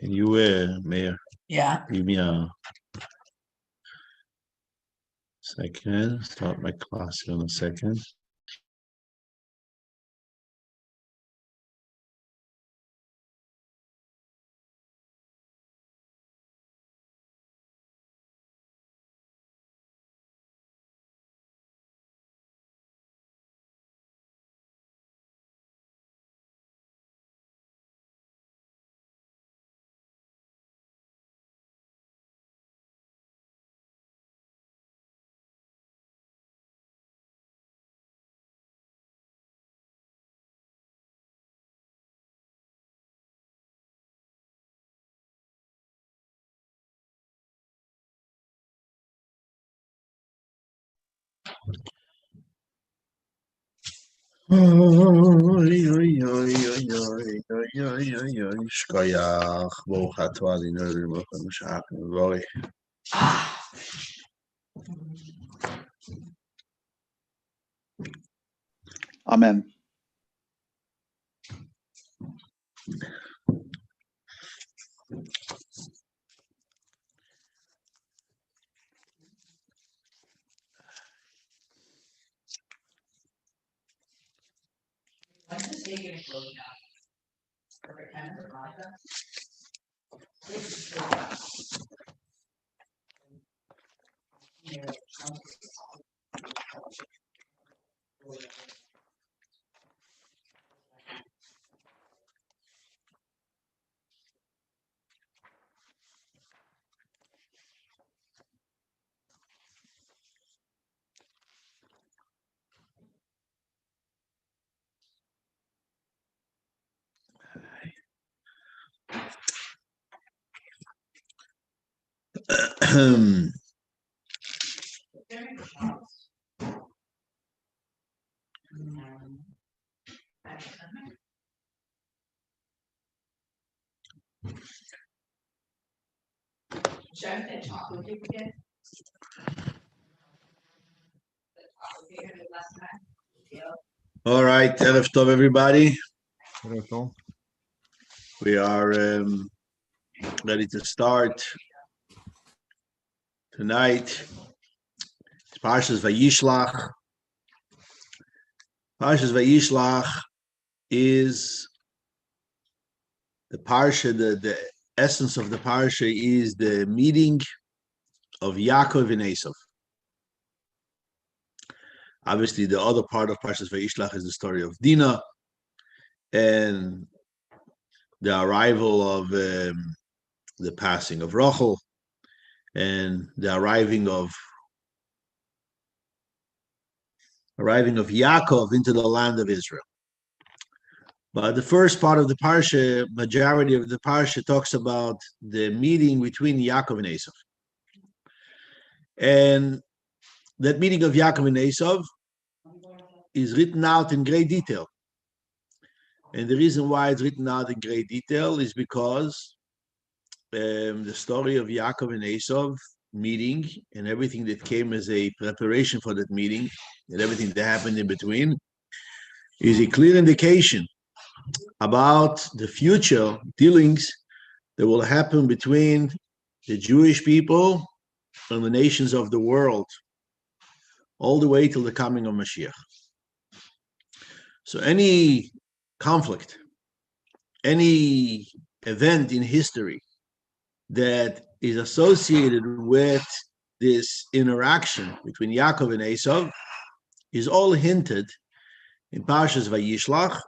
Can you, Mayor, Yeah. give me a second? Start my class in a second. Shkoyach, Baruch atah Adonai Eloheinu melech haMashiach v'vorech. Amen. When's this day gonna close down? Perfect time for Monica. Should I have that chocolate cake again? The chocolate cake I did last time? Yeah. All right, Erev Tov, everybody. Wonderful. We are ready to start tonight. It's Parshas Vaishlach. Parshas Vaishlach is the parsha. The essence of the parsha is the meeting of Yaakov and Esav. Obviously, the other part of Parshas Vaishlach is the story of Dinah and the arrival of the passing of Rachel and the arriving of Yaakov into the land of Israel. But the first part of the parsha, majority of the parsha, talks about the meeting between Yaakov and Esav. And that meeting of Yaakov and Esav is written out in great detail. And the reason why it's written out in great detail is because the story of Yaakov and Esav meeting and everything that came as a preparation for that meeting and everything that happened in between is a clear indication about the future dealings that will happen between the Jewish people and the nations of the world, all the way till the coming of Mashiach. So any conflict, any event in history that is associated with this interaction between Yaakov and Esav is all hinted in Parshas Vayishlach.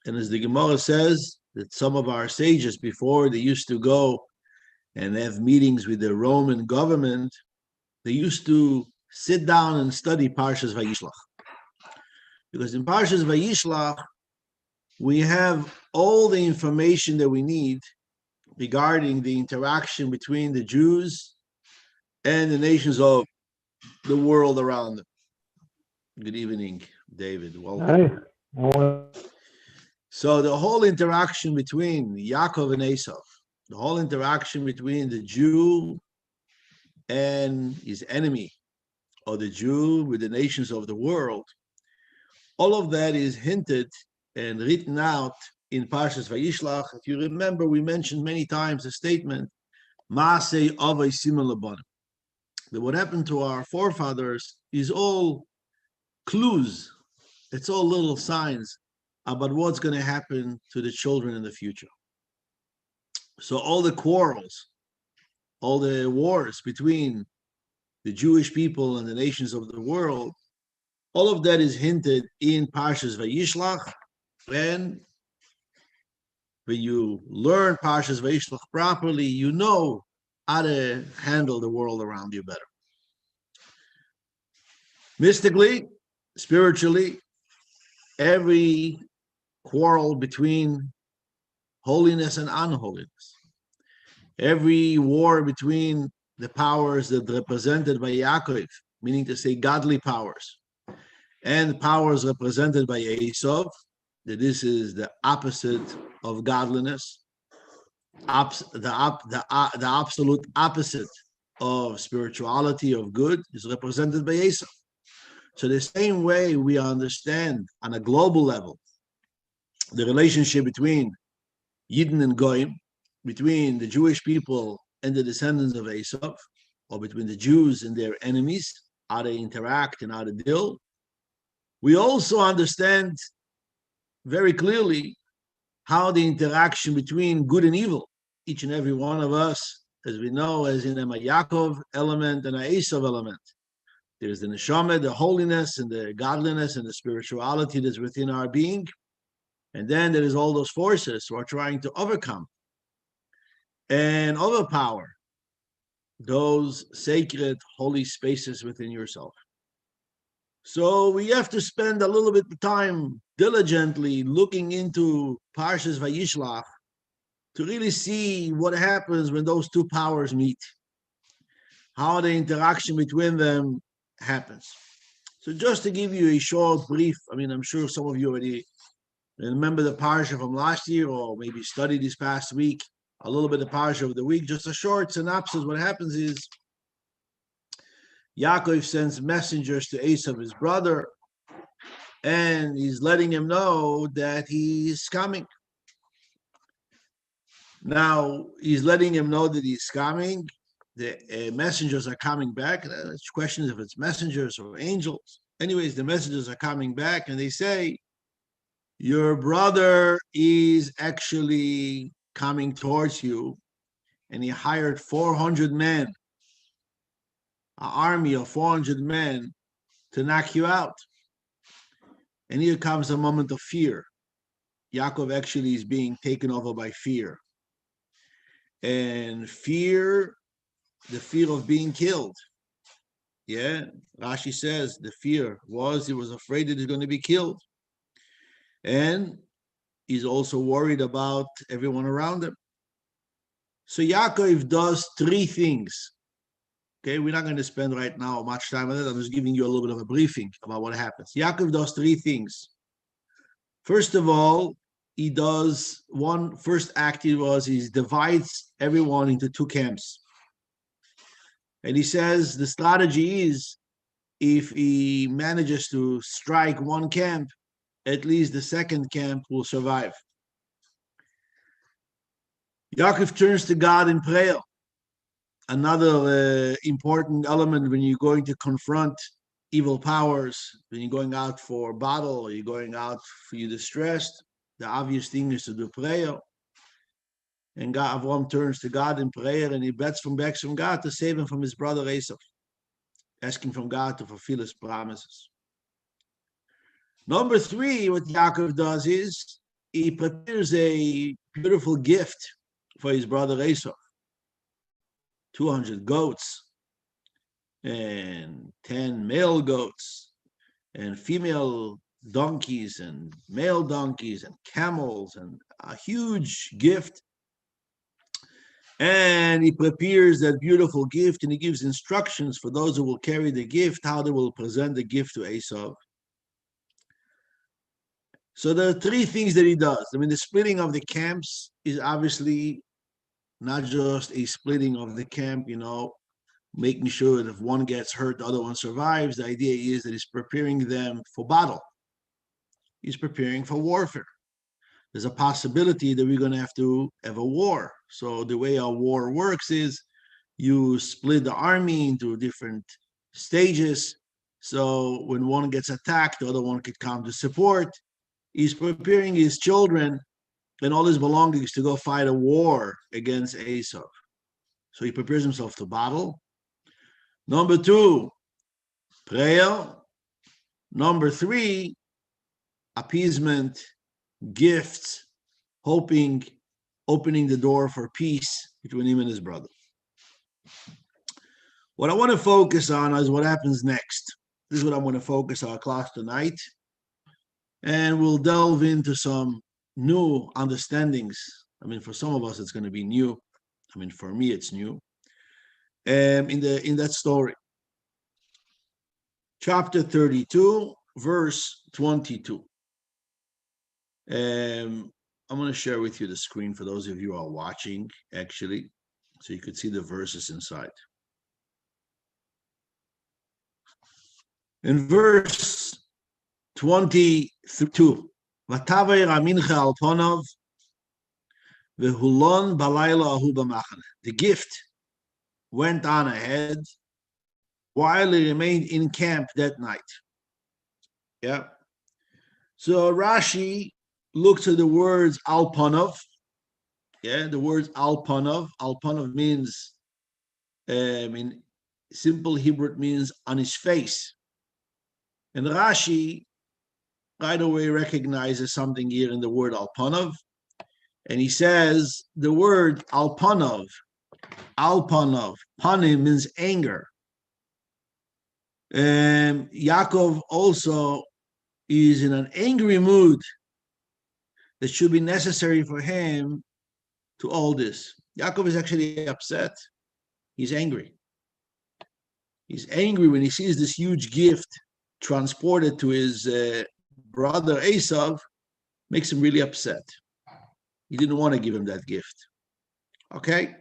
And as the Gemara says, that some of our sages before, they used to go and have meetings with the Roman government, they used to sit down and study Parshas Vayishlach. Because in Parshas Vayishlach, we have all the information that we need regarding the interaction between the Jews and the nations of the world around them. Good evening, David. Welcome. Hi. So the whole interaction between Yaakov and Esav, the whole interaction between the Jew and his enemy, or the Jew with the nations of the world, all of that is hinted and written out in Parshas Vaishlach. If you remember, we mentioned many times the statement, Maaseh Avos Simon Labanim. That what happened to our forefathers is all clues. It's all little signs about what's going to happen to the children in the future. So all the quarrels, all the wars between the Jewish people and the nations of the world, all of that is hinted in Parshas Vaishlach. And when you learn Parshas Vaishlach properly, you know how to handle the world around you better. Mystically, spiritually, every quarrel between holiness and unholiness, every war between the powers that are represented by Yaakov, meaning to say godly powers, and powers represented by Esau, that this is the opposite of godliness, the absolute opposite of spirituality, of good, is represented by Esau. So the same way we understand on a global level the relationship between Yidden and Goyim, between the Jewish people and the descendants of Esau, or between the Jews and their enemies, how they interact and how they deal. We also understand very clearly how the interaction between good and evil, each and every one of us, as we know, as in a Yaakov element and a Esau element. There's the neshama, the holiness and the godliness and the spirituality that's within our being. And then there is all those forces who are trying to overcome and overpower those sacred, holy spaces within yourself. So we have to spend a little bit of time diligently looking into Parshas Vayishlach to really see what happens when those two powers meet, how the interaction between them happens. So just to give you a short brief, I'm sure some of you already remember the parsha from last year, or maybe studied this past week, a little bit of parsha of the week, just a short synopsis. What happens is Yaakov sends messengers to Esau, his brother, and he's letting him know that he's coming. Now, he's letting him know that he's coming. The messengers are coming back. The question is if it's messengers or angels. Anyways, the messengers are coming back, and they say, your brother is actually coming towards you, and he hired 400 men, an army of 400 men to knock you out. And here comes a moment of fear. Yaakov actually is being taken over by fear. And fear, the fear of being killed. Yeah, Rashi says the fear was he was afraid that he's going to be killed. And he's also worried about everyone around him. So Yaakov does three things. Okay, we're not going to spend right now much time on it. I'm just giving you a little bit of a briefing about what happens. Yaakov does three things. First of all, he does one first act. He divides everyone into two camps. And he says the strategy is if he manages to strike one camp, at least the second camp will survive. Yaakov turns to God in prayer. Another important element when you're going to confront evil powers, when you're going out for battle, or you're going out for you're distressed, the obvious thing is to do prayer. And Avram turns to God in prayer, and he begs from God to save him from his brother Esau, asking from God to fulfill his promises. Number three, what Yaakov does is he prepares a beautiful gift for his brother Esau. 200 goats and 10 male goats and female donkeys and male donkeys and camels and a huge gift. And he prepares that beautiful gift, and he gives instructions for those who will carry the gift, how they will present the gift to Esau. So there are three things that he does. The splitting of the camps is obviously not just a splitting of the camp, making sure that if one gets hurt, the other one survives. The idea is that he's preparing them for battle. He's preparing for warfare. there's a possibility that we're going to have a war. So the way a war works is you split the army into different stages. So when one gets attacked, the other one could come to support. He's preparing his children and all his belongings to go fight a war against Esau. So he prepares himself to battle. Number 2, prayer. Number 3, appeasement, gifts, hoping, opening the door for peace between him and his brother. What I want to focus on is what happens next. This is what I'm going to focus our class tonight. And we'll delve into some new understandings. I mean, for some of us, it's going to be new. I mean, for me, it's new. In that story. Chapter 32, verse 22. I'm going to share with you the screen for those of you who are watching, actually, so you could see the verses inside. In verse 22, Vataver amincha al ponov vehulon balayla ahu b'machane. The gift went on ahead while he remained in camp that night. Yeah. So Rashi looks at the words al ponov. Yeah, the words al ponov. Al ponov means, in simple Hebrew, it means on his face. And Rashi right away recognizes something here in the word al ponov. And he says the word al ponov, panim means anger. Yaakov also is in an angry mood that should be necessary for him to all this. Yaakov is actually upset. He's angry. He's angry when he sees this huge gift transported to his brother Esau, makes him really upset. He didn't want to give him that gift. Okay?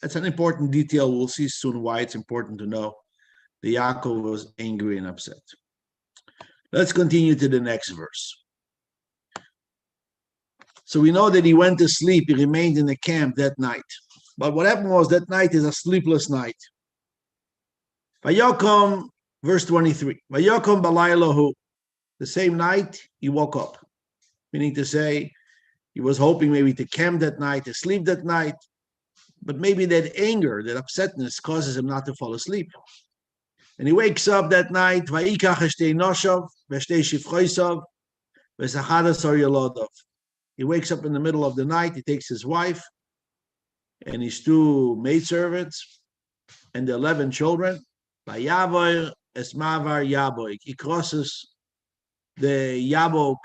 That's an important detail. We'll see soon why it's important to know that Yaakov was angry and upset. Let's continue to the next verse. So we know that he went to sleep. He remained in the camp that night. But what happened was that night is a sleepless night. Vayokom, verse 23. Vayokom balaylahu. The same night, he woke up. Meaning to say, he was hoping maybe to camp that night, to sleep that night. But maybe that anger, that upsetness causes him not to fall asleep. And he wakes up that night. Vayikach eshtei noshav, v'shtei shifchoisav, v'sachadasar yolodov. He wakes up in the middle of the night. He takes his wife and his 2 maidservants and the 11 children. Vayavoir esmavar yaboik. He crosses the Yabok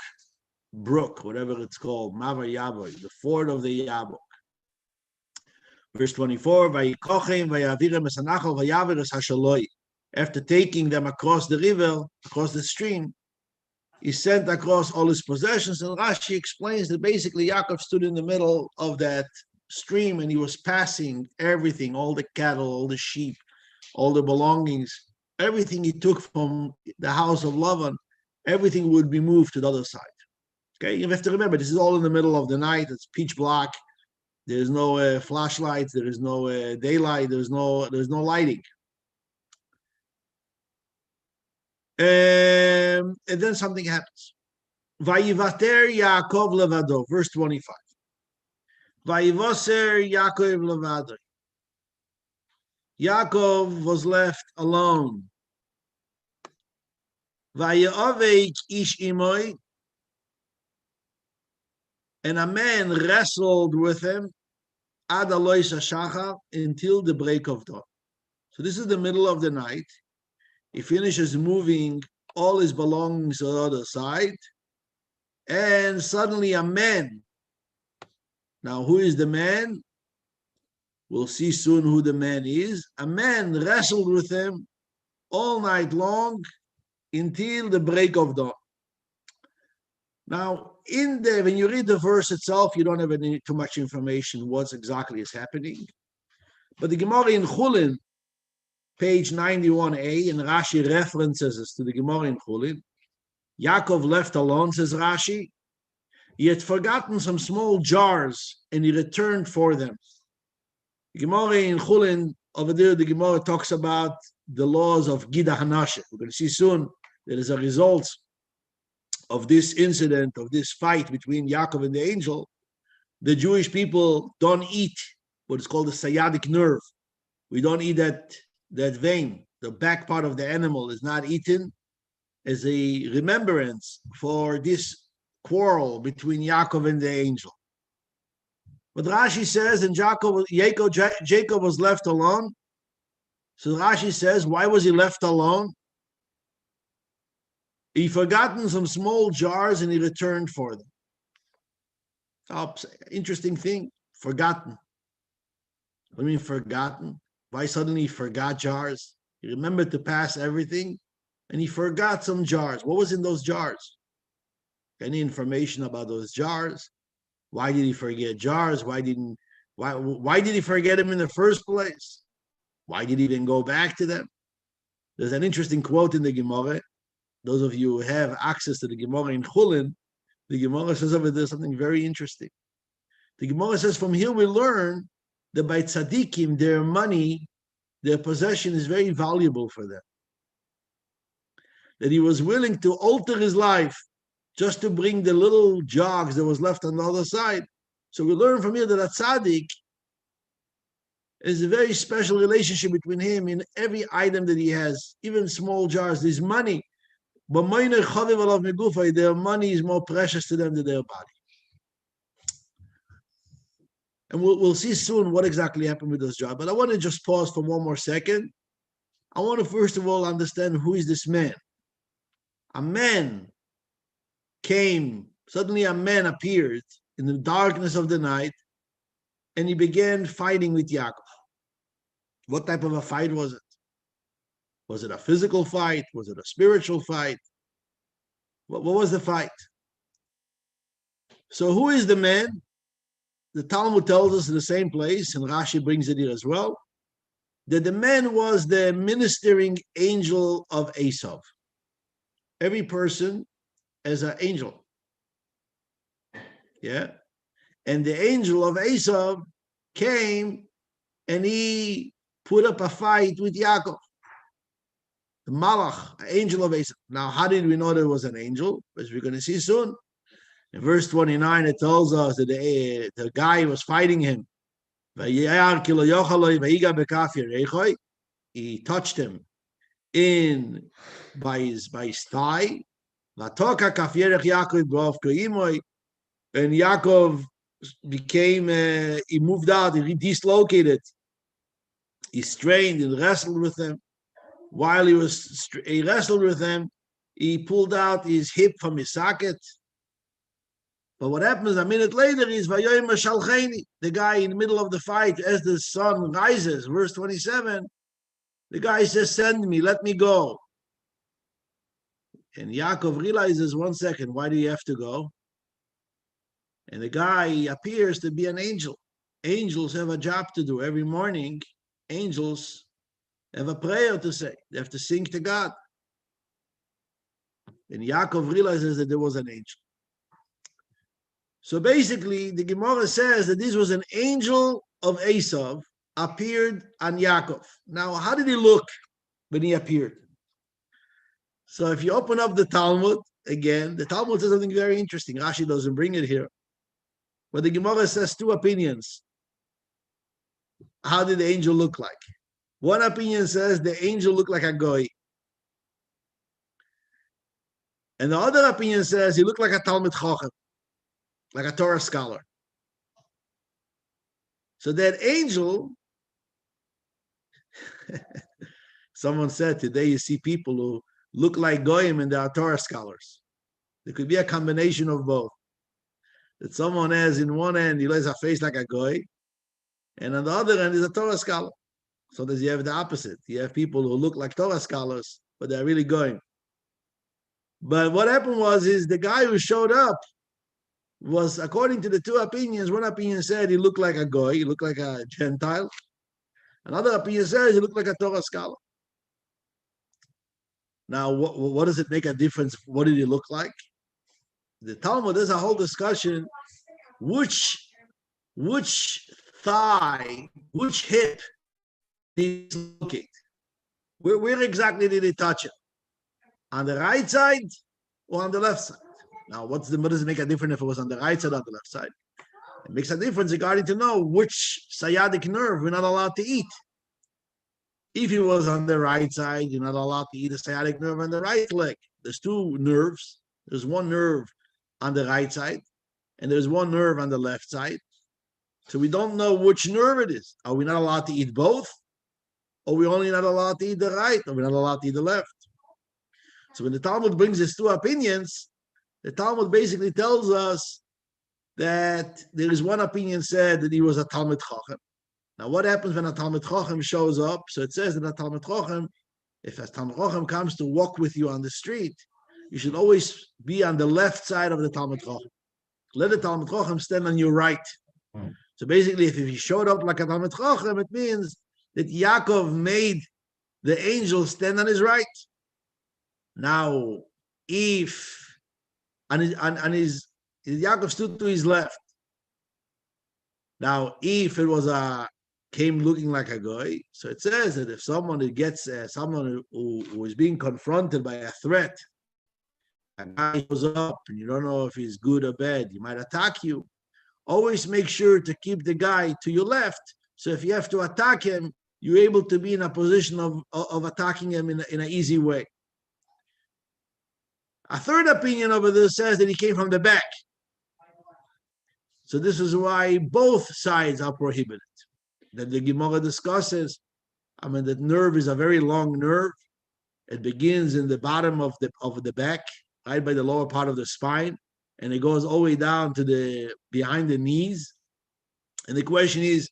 brook, whatever it's called, Mavar Yaboik, the ford of the Yabok. Verse 24, Vayikochim vayavirem esanachal vayaviris hashaloi. After taking them across the river, across the stream, he sent across all his possessions. And Rashi explains that basically Yaakov stood in the middle of that stream and he was passing everything, all the cattle, all the sheep, all the belongings, everything he took from the house of Lavan, everything would be moved to the other side. Okay, you have to remember, this is all in the middle of the night. It's pitch black. There's no flashlights. There is no daylight. There's no lighting. And then something happens. Vayivater Yaakov levado, verse 25. Vayivaser Yaakov levado. Yaakov was left alone. Vayeavek ish imoy. And a man wrestled with him ad alois hashachar, until the break of dawn. So this is the middle of the night. He finishes moving all his belongings to the other side, and suddenly a man. Now, who is the man? We'll see soon who the man is. A man wrestled with him all night long until the break of dawn. Now, when you read the verse itself, you don't have too much information what exactly is happening. But the Gemara in Chulin, page 91a, and Rashi references us to the Gemara in Chulin. Yaakov left alone, says Rashi, He had forgotten some small jars and he returned for them. The Gemara in Chulin, over there, the Gemara talks about the laws of Gida Hanashe. We're going to see soon that as a result of this incident, of this fight between Yaakov and the angel, the Jewish people don't eat what is called the sciatic nerve. We don't eat that vein. The back part of the animal is not eaten as a remembrance for this quarrel between Yaakov and the angel. But Rashi says, and Jacob was left alone. So Rashi says, why was he left alone? He forgotten some small jars and he returned for them. Oh, interesting thing, forgotten. What do you mean forgotten? Why suddenly he forgot jars? He remembered to pass everything and he forgot some jars. What was in those jars? Any information about those jars? Why did he forget jars? Why did he forget them in the first place? Why did he even go back to them? There's an interesting quote in the Gemara. Those of you who have access to the Gemara in Chulin, the Gemara says over there something very interesting. The Gemara says from here we learn that by tzaddikim, their money, their possession is very valuable for them. That he was willing to alter his life just to bring the little jogs that was left on the other side. So we learn from here that a tzaddik is a very special relationship between him in every item that he has, even small jars. There's money. But their money is more precious to them than their body. And we'll see soon what exactly happened with those jars. But I want to just pause for one more second. I want to first of all understand who is this man. A man came, suddenly a man appeared in the darkness of the night, and he began fighting with Yaakov. What type of a fight was it? Was it a physical fight? Was it a spiritual fight? What was the fight? So who is the man? The Talmud tells us in the same place, and Rashi brings it here as well, that the man was the ministering angel of Esav. Every person as an angel. Yeah. And the angel of Esav came and he put up a fight with Yaakov. The Malach, an angel of Esav. Now, how did we know there was an angel? As we're going to see soon. In verse 29, it tells us that the guy was fighting him. He touched him by his thigh. And Yaakov became, he moved out, he dislocated. He strained and wrestled with him. While he wrestled with him, he pulled out his hip from his socket. But what happens a minute later is the guy in the middle of the fight, as the sun rises, verse 27, the guy says, send me, let me go. And Yaakov realizes, 1 second, why do you have to go? And the guy appears to be an angel. Angels have a job to do. Every morning, angels have a prayer to say. They have to sing to God. And Yaakov realizes that there was an angel. So basically, the Gemara says that this was an angel of Esav appeared on Yaakov. Now, how did he look when he appeared? So if you open up the Talmud, again, the Talmud says something very interesting. Rashi doesn't bring it here. But the Gemara says two opinions. How did the angel look like? One opinion says the angel looked like a goy. And the other opinion says he looked like a Talmud Chacham, like a Torah scholar. So that angel, someone said today you see people who look like goyim and they are Torah scholars. There could be a combination of both. That someone has in one end, he has a face like a goy, and on the other end is a Torah scholar. So you have the opposite. You have people who look like Torah scholars, but they're really goyim. But what happened is the guy who showed up was, according to the two opinions, one opinion said he looked like a goy, he looked like a Gentile. Another opinion says he looked like a Torah scholar. Now, what does it make a difference? What did he look like? the Talmud, there's a whole discussion which thigh, which hip did he locate? Where exactly did he touch it? On the right side or on the left side? Now, what does it make a difference if it was on the right side or on the left side? It makes a difference regarding to know which sciatic nerve we're not allowed to eat. If it was on the right side, you're not allowed to eat a sciatic nerve on the right leg. There's two nerves. There's one nerve on the right side, and there's one nerve on the left side. So we don't know which nerve it is. Are we not allowed to eat both? Or we only not allowed to eat the right? Or we're not allowed to eat the left? So when the Talmud brings his two opinions, the Talmud basically tells us that there is one opinion said that he was a Talmud Chacham. Now, what happens when a Talmud Chacham shows up? So it says that a Talmud Chacham, if a Talmud Chacham comes to walk with you on the street, you should always be on the left side of the Talmud Chacham. Let the Talmud Chacham stand on your right. So basically, if he showed up like a Talmud Chacham, it means that Yaakov made the angel stand on his right. Now, if Yaakov stood to his left. Now, if it was came looking like a guy, so it says that if someone who gets someone who is being confronted by a threat, a guy shows up and you don't know if he's good or bad, he might attack you. Always make sure to keep the guy to your left. So if you have to attack him, you're able to be in a position of attacking him in an easy way. A third opinion over there says that he came from the back. So this is why both sides are prohibited. That the Gemara discusses, that nerve is a very long nerve. It begins in the bottom of the back, right by the lower part of the spine, and it goes all the way down to the behind the knees. And the question is,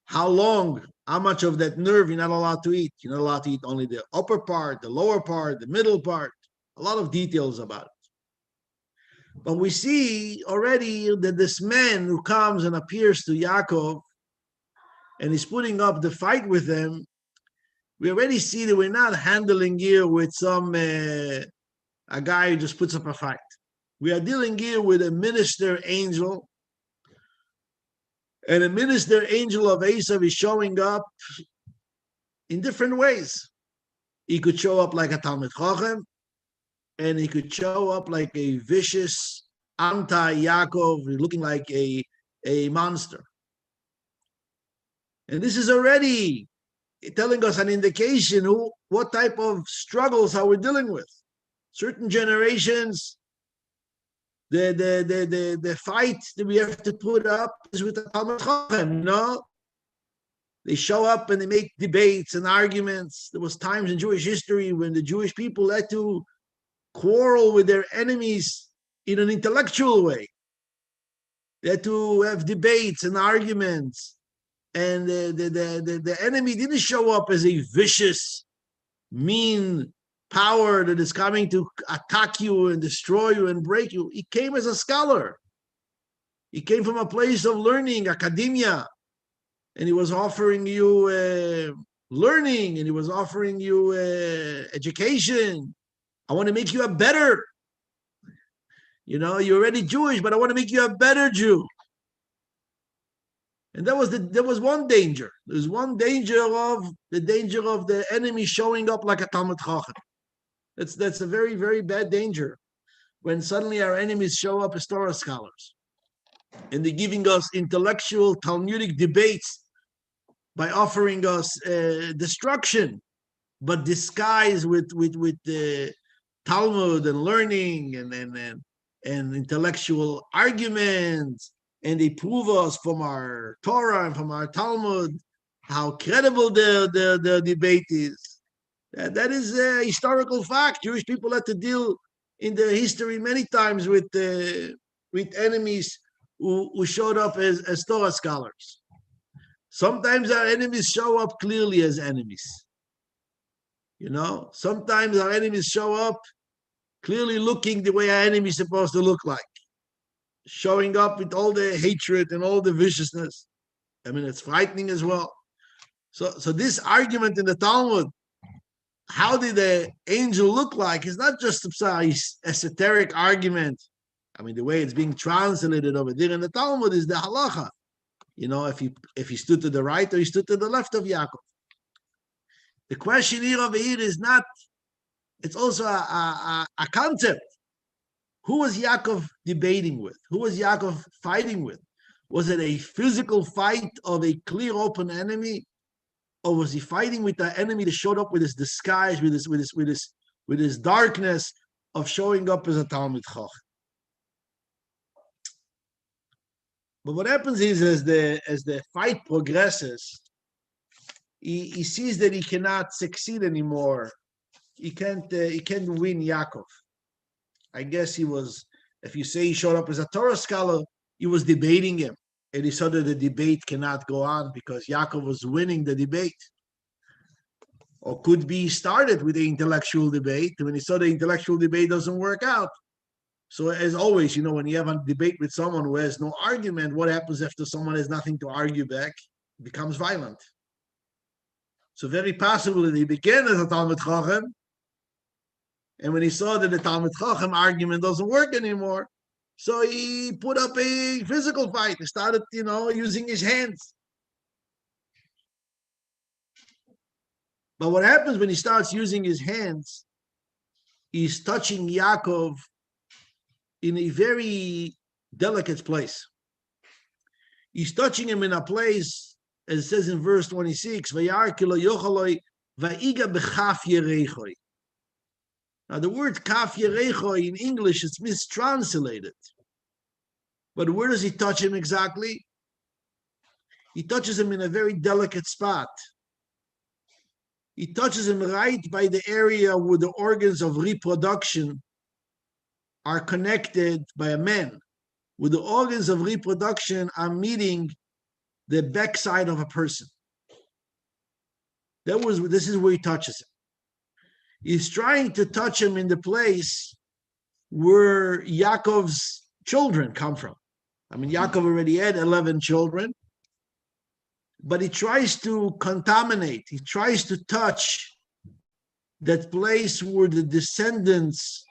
how long, how much of that nerve you're not allowed to eat? You're not allowed to eat only the upper part, the lower part, the middle part. A lot of details about it. But we see already that this man who comes and appears to Yaakov and is putting up the fight with him, we already see that we're not handling here with some a guy who just puts up a fight. We are dealing here with a minister angel, and a minister angel of Esav is showing up in different ways. He could show up like a Talmud Chacham, and he could show up like a vicious anti-Yaakov, looking like a monster. And this is already telling us an indication what type of struggles are we dealing with. Certain generations, the fight that we have to put up is with the Talmud Chacham, They show up and they make debates and arguments. There was times in Jewish history when the Jewish people had to quarrel with their enemies in an intellectual way. They had to have debates and arguments, and the enemy didn't show up as a vicious, mean power that is coming to attack you and destroy you and break you. He came as a scholar. He came from a place of learning, academia, and he was offering you learning, and he was offering you education. I want to make you a better, you're already Jewish, but I want to make you a better Jew. And there was one danger. There's one danger of the enemy showing up like a Talmud Chacham. That's a very, very bad danger. When suddenly our enemies show up as Torah scholars, and they're giving us intellectual Talmudic debates by offering us destruction, but disguised with Talmud and learning and intellectual arguments, and they prove us from our Torah and from our Talmud how credible the debate is. That is a historical fact. Jewish people had to deal in their history many times with enemies who showed up as Torah scholars. Sometimes our enemies show up clearly as enemies. Sometimes our enemies show up clearly looking the way our enemy is supposed to look like, showing up with all the hatred and all the viciousness. It's frightening as well. So this argument in the Talmud, how did the angel look like, is not just a esoteric argument I mean, the way it's being translated over there in the Talmud is the halacha. If he stood to the right or he stood to the left of Yaakov. The question here over here is not, it's also a concept. Who was Yaakov debating with? Who was Yaakov fighting with? Was it a physical fight of a clear, open enemy? Or was he fighting with the enemy that showed up with his disguise, with his darkness of showing up as a Talmid Chacham? But what happens is, as the fight progresses, he sees that he cannot succeed anymore. He can't win Yaakov. I guess if you say he showed up as a Torah scholar, he was debating him. And he saw that the debate cannot go on because Yaakov was winning the debate. Or could be started with the intellectual debate. When he saw the intellectual debate doesn't work out. So as always, when you have a debate with someone who has no argument, what happens after someone has nothing to argue back? It becomes violent. So very possible that he began as a Talmid Chacham, and when he saw that the Talmid Chacham argument doesn't work anymore, so he put up a physical fight. He started, using his hands. But what happens when he starts using his hands, he's touching Yaakov in a very delicate place. He's touching him in a place, as it says in verse 26, now the word kaf yerecho in English is mistranslated. But where does he touch him exactly? He touches him in a very delicate spot. He touches him right by the area where the organs of reproduction are connected by a man, where the organs of reproduction are meeting the backside of a person. This is where he touches him. He's trying to touch him in the place where Yaakov's children come from. I mean, Yaakov already had 11 children, but he tries to contaminate. He tries to touch that place where the descendants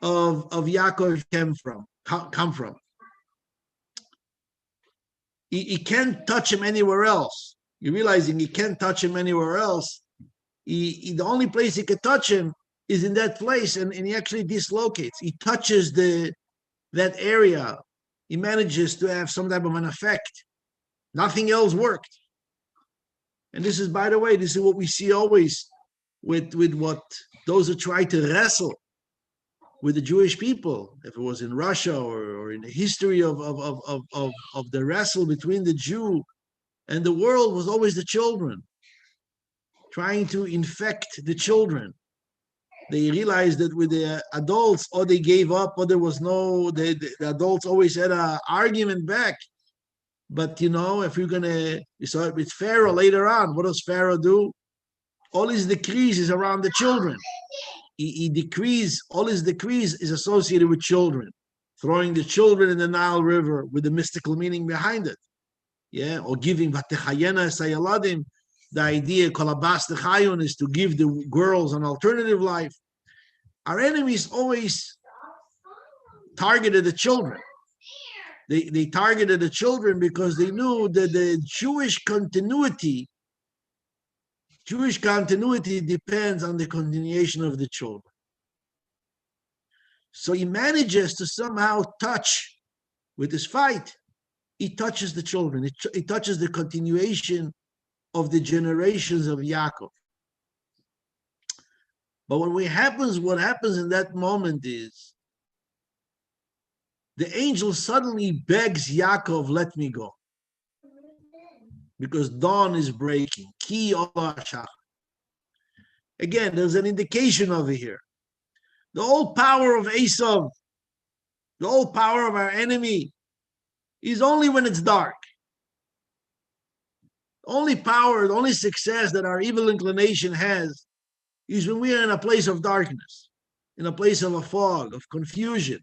of Yaakov come from. He can't touch him anywhere else. You're realizing he can't touch him anywhere else. The only place he could touch him is in that place, and he actually dislocates. He touches that area. He manages to have some type of an effect. Nothing else worked. And this is, by the way, this is what we see always with what those who try to wrestle with the Jewish people, if it was in Russia or in the history of the wrestle between the Jew and the world, was always the children, trying to infect the children. They realized that with the adults, or they gave up, or there was the adults always had an argument back. But, if you saw it with Pharaoh later on, what does Pharaoh do? All his decrees is around the children. He decrees, all his decrees is associated with children, throwing the children in the Nile River with the mystical meaning behind it. Yeah, or giving Vatechayena Sayaladim, the idea, Kolabas Techayun, is to give the girls an alternative life. Our enemies always targeted the children. They targeted the children because they knew that the Jewish continuity depends on the continuation of the children. So he manages to somehow touch, with his fight, he touches the children. He touches the continuation of the generations of Yaakov. But what happens in that moment is the angel suddenly begs Yaakov, let me go. Because dawn is breaking. Ki olah shach. Again, there's an indication over here. The whole power of Esav, the whole power of our enemy, is only when it's dark. The only power, the only success that our evil inclination has is when we are in a place of darkness, in a place of a fog, of confusion.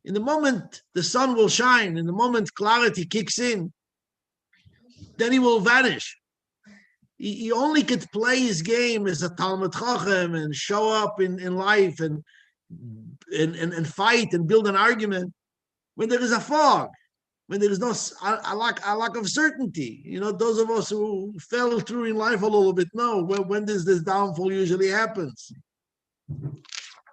In the moment the sun will shine, in the moment clarity kicks in, then he will vanish. He only could play his game as a Talmid Chacham and show up in life and and fight and build an argument when there is a fog, when there is no a lack of certainty. Those of us who fell through in life a little bit know when does this downfall usually happens.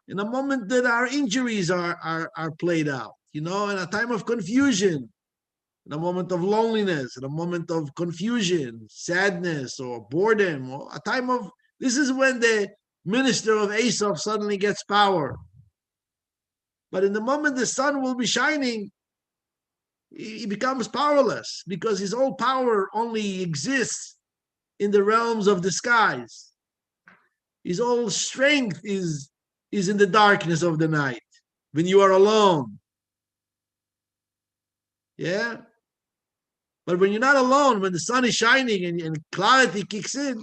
In a moment that our injuries are played out, in a time of confusion, in a moment of loneliness, in a moment of confusion, sadness, or boredom, or a time of, this is when the minister of Esav suddenly gets power. But in the moment the sun will be shining, he becomes powerless because his whole power only exists in the realms of the skies. His whole strength is in the darkness of the night, when you are alone. Yeah? But when you're not alone, when the sun is shining and clarity kicks in,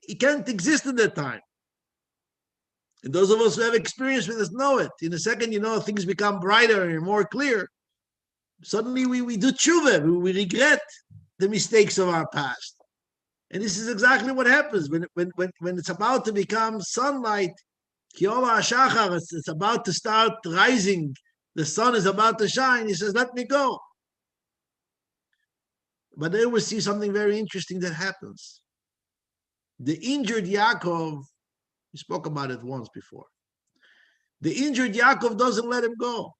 it can't exist at that time. And those of us who have experience with this know it. In a second, things become brighter and more clear. Suddenly we do tshuva, we regret the mistakes of our past. And this is exactly what happens when it's about to become sunlight. Kiola Shachar, it's about to start rising. The sun is about to shine. He says, let me go. But there we see something very interesting that happens. The injured Yaakov, we spoke about it once before. The injured Yaakov doesn't let him go.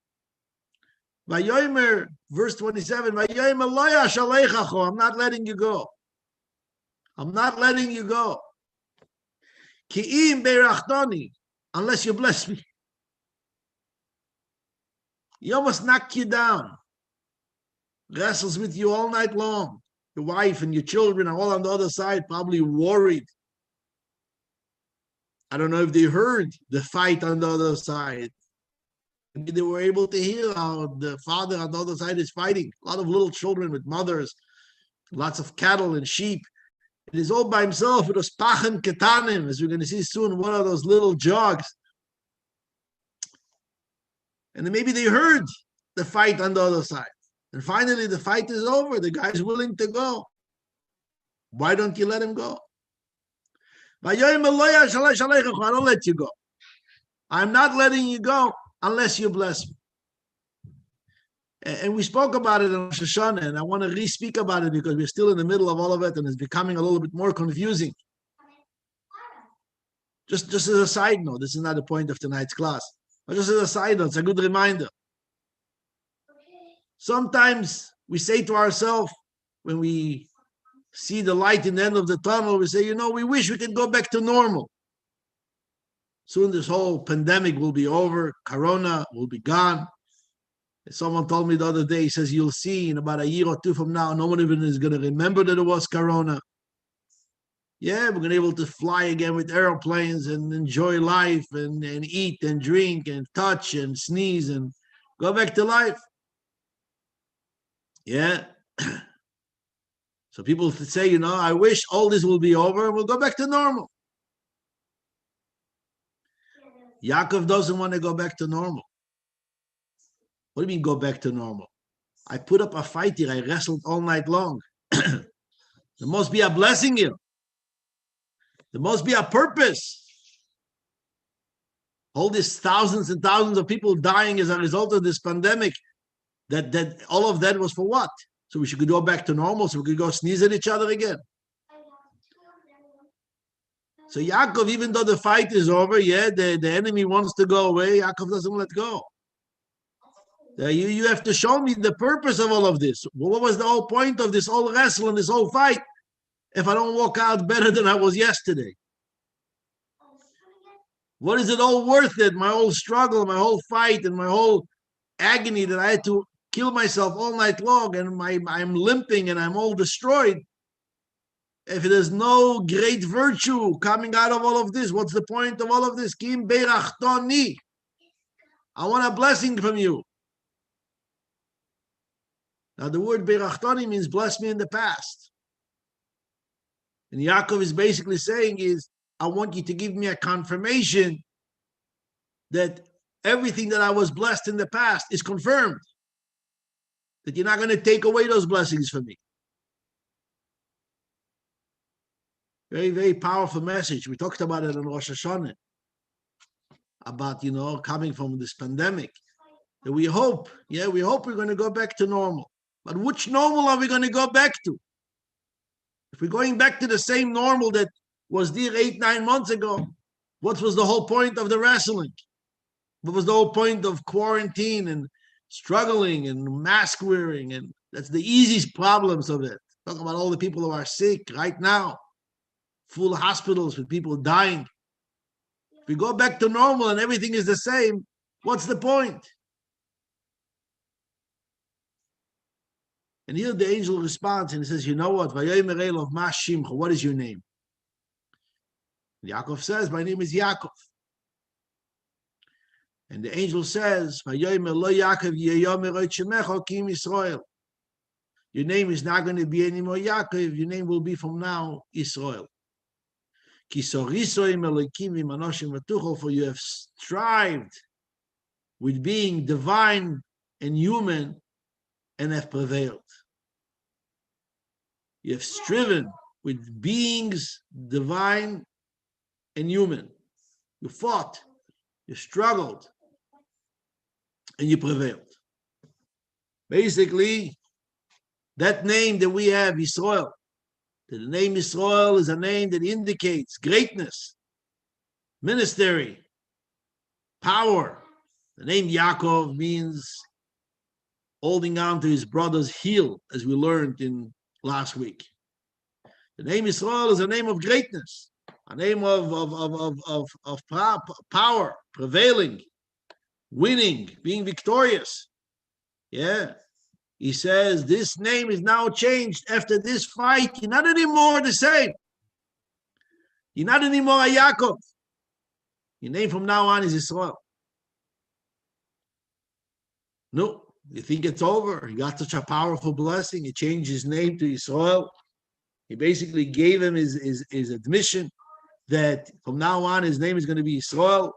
Vayomer, verse 27, Vayomer lo yashalechacho, I'm not letting you go. I'm not letting you go. Ki'im beirachtoni, unless you bless me. He almost knocked you down. Wrestles with you all night long. Your wife and your children are all on the other side, probably worried. I don't know if they heard the fight on the other side. Maybe they were able to hear how the father on the other side is fighting. A lot of little children with mothers, lots of cattle and sheep. It is all by himself with those pachem ketanim, as we're going to see soon, one of those little jogs. And then maybe they heard the fight on the other side. And finally, the fight is over. The guy's willing to go. Why don't you let him go? I don't let you go. I'm not letting you go unless you bless me. And we spoke about it in Rosh Hashanah, and I want to re-speak about it because we're still in the middle of all of it, and it's becoming a little bit more confusing. Just as a side note, this is not the point of tonight's class, but just as a side note, it's a good reminder. Sometimes we say to ourselves, when we see the light in the end of the tunnel, we say, we wish we could go back to normal. Soon this whole pandemic will be over. Corona will be gone. Someone told me the other day, he says, you'll see in about a year or two from now, no one even is going to remember that it was Corona. Yeah, we're going to be able to fly again with airplanes and enjoy life and eat and drink and touch and sneeze and go back to life. Yeah. So people say, I wish all this will be over and we'll go back to normal. Yaakov doesn't want to go back to normal. What do you mean go back to normal? I put up a fight here. I wrestled all night long. There must be a blessing here. There must be a purpose. All these thousands and thousands of people dying as a result of this pandemic, that all of that was for what? So we should go back to normal, so we could go sneeze at each other again. So Yaakov, even though the fight is over, the enemy wants to go away, Yaakov doesn't let go. You have to show me the purpose of all of this. What was the whole point of this whole wrestle and this whole fight if I don't walk out better than I was yesterday? What is it all worth it? My whole struggle, my whole fight, and my whole agony that I had to kill myself all night long, and I'm limping and I'm all destroyed. If there's no great virtue coming out of all of this, what's the point of all of this? Kim beirachtoni. I want a blessing from you. Now the word beirachtoni means bless me in the past. And Yaakov is basically saying I want you to give me a confirmation that everything that I was blessed in the past is confirmed. That you're not going to take away those blessings from me. Very, very powerful message. We talked about it in Rosh Hashanah. about, coming from this pandemic, that we hope we're going to go back to normal. But which normal are we going to go back to? If we're going back to the same normal that was there 8-9 months ago, what was the whole point of the wrestling? What was the whole point of quarantine and struggling and mask wearing? And that's the easiest problems of it. Talk about all the people who are sick right now, full hospitals with people dying. If we go back to normal and everything is the same, what's the point? And here the angel responds and he says, you know what? What is your name? Yaakov says, my name is Yaakov. And the angel says, your name is not going to be anymore Yaakov, your name will be from now Israel. For you have strived with being divine and human and have prevailed. You have striven with beings divine and human. You fought, you struggled, and you prevailed. Basically, that name that we have, Israel, the name Israel is a name that indicates greatness, ministry, power. The name Yaakov means holding on to his brother's heel, as we learned in last week. The name Israel is a name of greatness, a name of power, prevailing, winning, being victorious. Yeah. He says, this name is now changed after this fight. You're not anymore the same. You're not anymore a Yaakov. Your name from now on is Israel. No, you think it's over. He got such a powerful blessing. He changed his name to Israel. He basically gave him his admission that from now on his name is going to be Israel.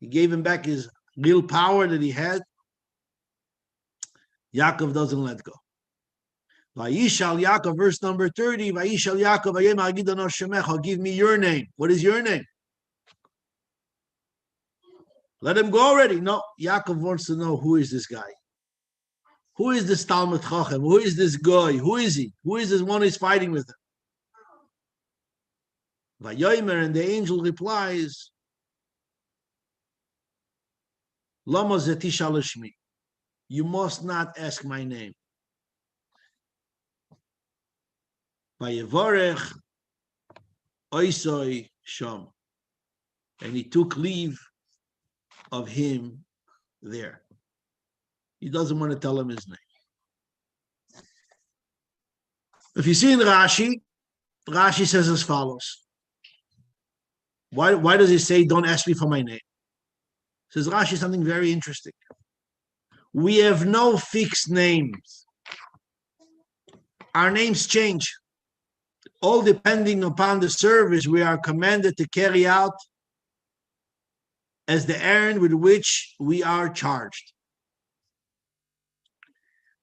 He gave him back his real power that he had. Yaakov doesn't let go. Vaishal Yaakov, verse number 30. Vaishal Yaakov, give me your name. What is your name? Let him go already. No, Yaakov wants to know, who is this guy? Who is this Talmud Chacham? Who is this guy? Who is he? Who is this one who's fighting with him? Vayomer, and the angel replies, Lama zetishal shmi. You must not ask my name. Vayevarech oisoi sham. And he took leave of him there. He doesn't want to tell him his name. If you see in Rashi, Rashi says as follows. Why does he say, don't ask me for my name? Says Rashi something very interesting. We have no fixed names. Our names change, all depending upon the service we are commanded to carry out as the errand with which we are charged.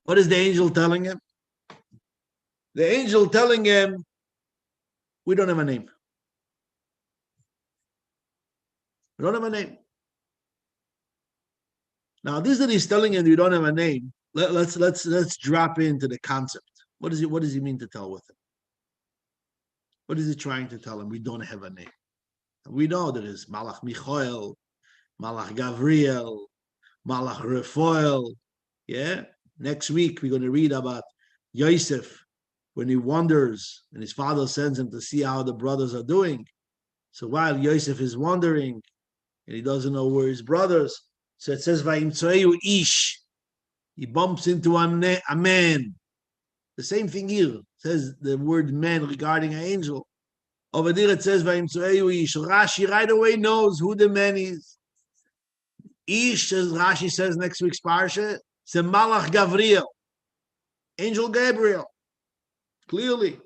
What is the angel telling him? The angel telling him, we don't have a name. We don't have a name. Now, this that he's telling him, you don't have a name. Let's drop into the concept. What does he mean to tell with him? What is he trying to tell him? We don't have a name. We know there is Malach Michael, Malach Gabriel, Malach Raphael. Yeah. Next week we're going to read about Yosef when he wanders and his father sends him to see how the brothers are doing. So while Yosef is wandering and he doesn't know where his brothers, so it says Vayimtzoeu ish. He bumps into a man. The same thing here. It says the word man regarding an angel. Over there it says Vayimtzoeu ish. Rashi right away knows who the man is. Ish, as Rashi says next week's parsha, it's a Malach Gabriel, Angel Gabriel. Clearly.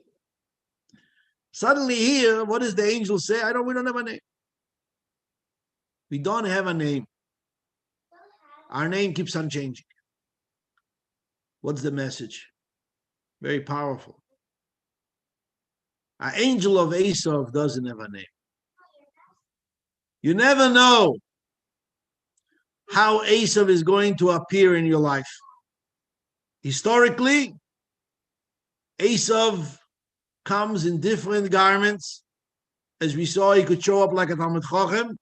Suddenly here, what does the angel say? We don't have a name. We don't have a name. Our name keeps on changing. What's the message? Very powerful. An angel of Esav doesn't have a name. You never know how Esav is going to appear in your life. Historically, Esav comes in different garments. As we saw, he could show up like a Talmud Chochem,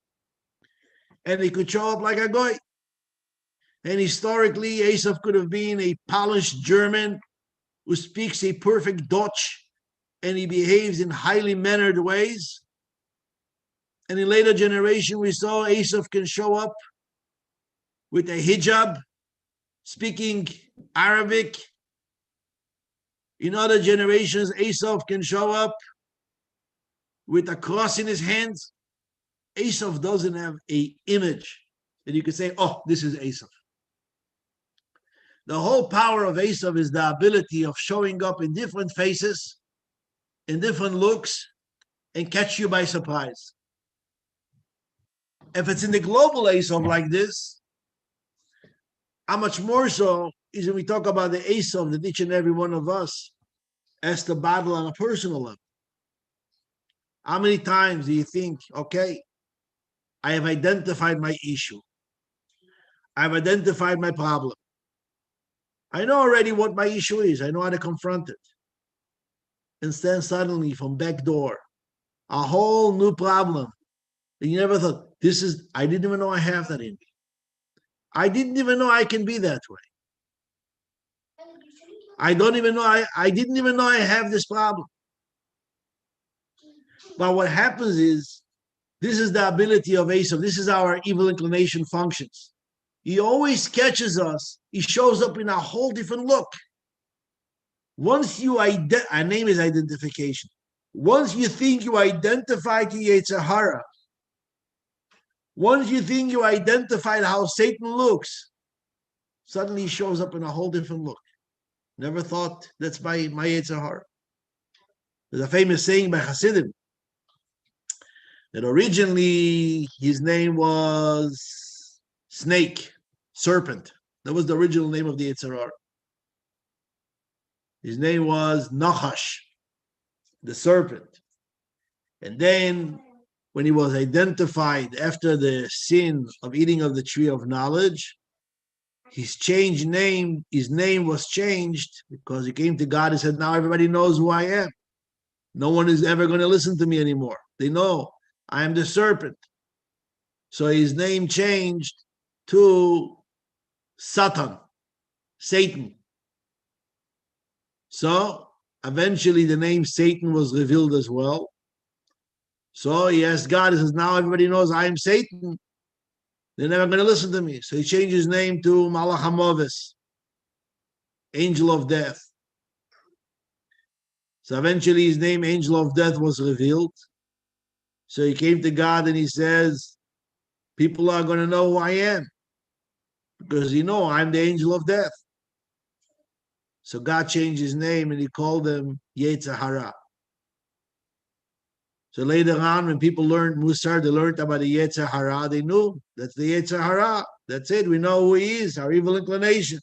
and he could show up like a Goy. And historically, Esav could have been a polished German who speaks a perfect Dutch, and he behaves in highly mannered ways. And in later generation, we saw Esav can show up with a hijab, speaking Arabic. In other generations, Esav can show up with a cross in his hands. Esav doesn't have an image that you could say, oh, this is Esav. The whole power of Esav is the ability of showing up in different faces, in different looks, and catch you by surprise. If it's in the global Esav like this, how much more so is when we talk about the Esav that each and every one of us has to battle on a personal level. How many times do you think, okay, I have identified my issue. I've identified my problem. I know already what my issue is. I know how to confront it. And then suddenly from back door, a whole new problem. And you never thought, I didn't even know I have that in me. I didn't even know I can be that way. I didn't even know I have this problem. But what happens is, this is the ability of Esav. This is our evil inclination functions. He always catches us. He shows up in a whole different look. Once you our name is identification. Once you think you identified the Yetzer Hara, once you think you identified how Satan looks, suddenly he shows up in a whole different look. Never thought that's my Yetzer Hara. There's a famous saying by Hasidim that originally his name was Snake, Serpent. That was the original name of the Yetzer Hara. His name was Nachash, the serpent. And then when he was identified after the sin of eating of the tree of knowledge, his name was changed because he came to God and said, now everybody knows who I am. No one is ever going to listen to me anymore. They know I am the serpent. So his name changed to Satan, Satan. So eventually the name Satan was revealed as well. So he asked God, he says, now everybody knows I am Satan. They're never going to listen to me. So he changed his name to Malach HaMoves, Angel of Death. So eventually his name, Angel of Death, was revealed. So he came to God and he says, people are going to know who I am because I'm the Angel of Death. So God changed his name and he called him Yetzer Hara. So later on, when people learned Musar, they learned about the Yetzer Hara, they knew that's the Yetzer Hara. That's it. We know who he is, our evil inclination.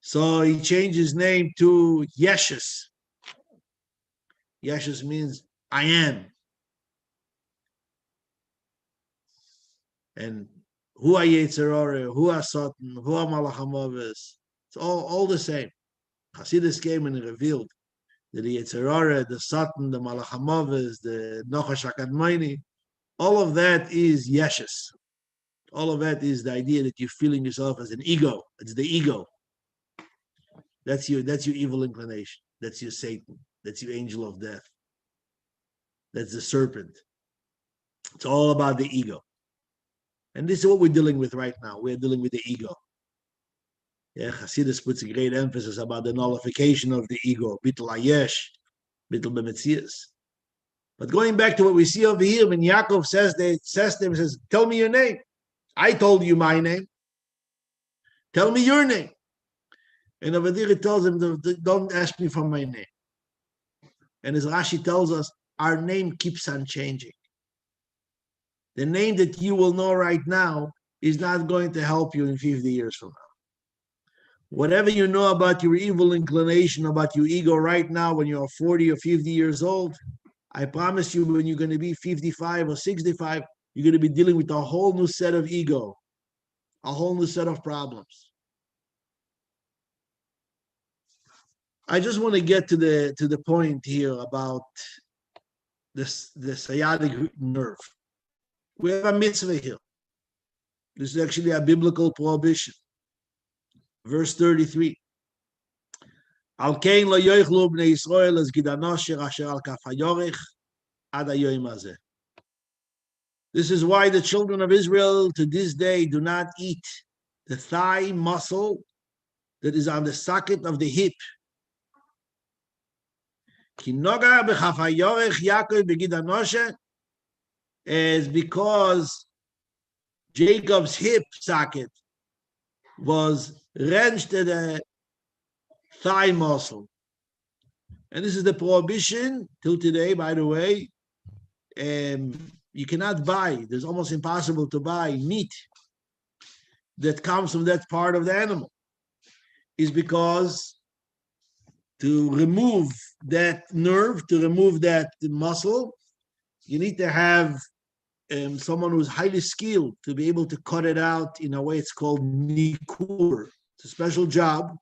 So he changed his name to Yeshus. Yeshus means I am. And who are Yetzer Hara, who are Satan, who are Malach HaMoves. It's all the same. Hasidus came and revealed that the Yetzer Hara, the Satan, the Malach HaMoves, the Nachash HaKadmoni, all of that is Yeshus. All of that is the idea that you're feeling yourself as an ego. It's the ego. That's your evil inclination. That's your Satan. That's your angel of death. That's the serpent. It's all about the ego. And this is what we're dealing with right now. We're dealing with the ego. Yeah, Hasidus puts a great emphasis about the nullification of the ego. Bittul Ayesh, Bittul B'Metzias. But going back to what we see over here, when Yaakov says to him, says, tell me your name. I told you my name. Tell me your name. And over there it tells him, don't ask me for my name. And as Rashi tells us, our name keeps on changing. The name that you will know right now is not going to help you in 50 years from now. Whatever you know about your evil inclination, about your ego right now when you're 40 or 50 years old, I promise you, when you're going to be 55 or 65, you're going to be dealing with a whole new set of ego, a whole new set of problems. I just want to get to the point here about the sciatic nerve. We have a mitzvah here. This is actually a biblical prohibition. Verse 33. Al kein lo yoichlu bnei Yisrael es gidanosher asher al kaf hayorech ad hayoim hazeh. This is why the children of Israel to this day do not eat the thigh muscle that is on the socket of the hip. Ki noga b'chaf hayorech Yaakov b'gidanosher is because Jacob's hip socket was wrenched at the thigh muscle. And this is the prohibition till today, by the way. You cannot buy, it's almost impossible to buy meat that comes from that part of the animal. Is because to remove that nerve, to remove that muscle, you need to have someone who's highly skilled to be able to cut it out in a way. It's called nikur. It's a special job.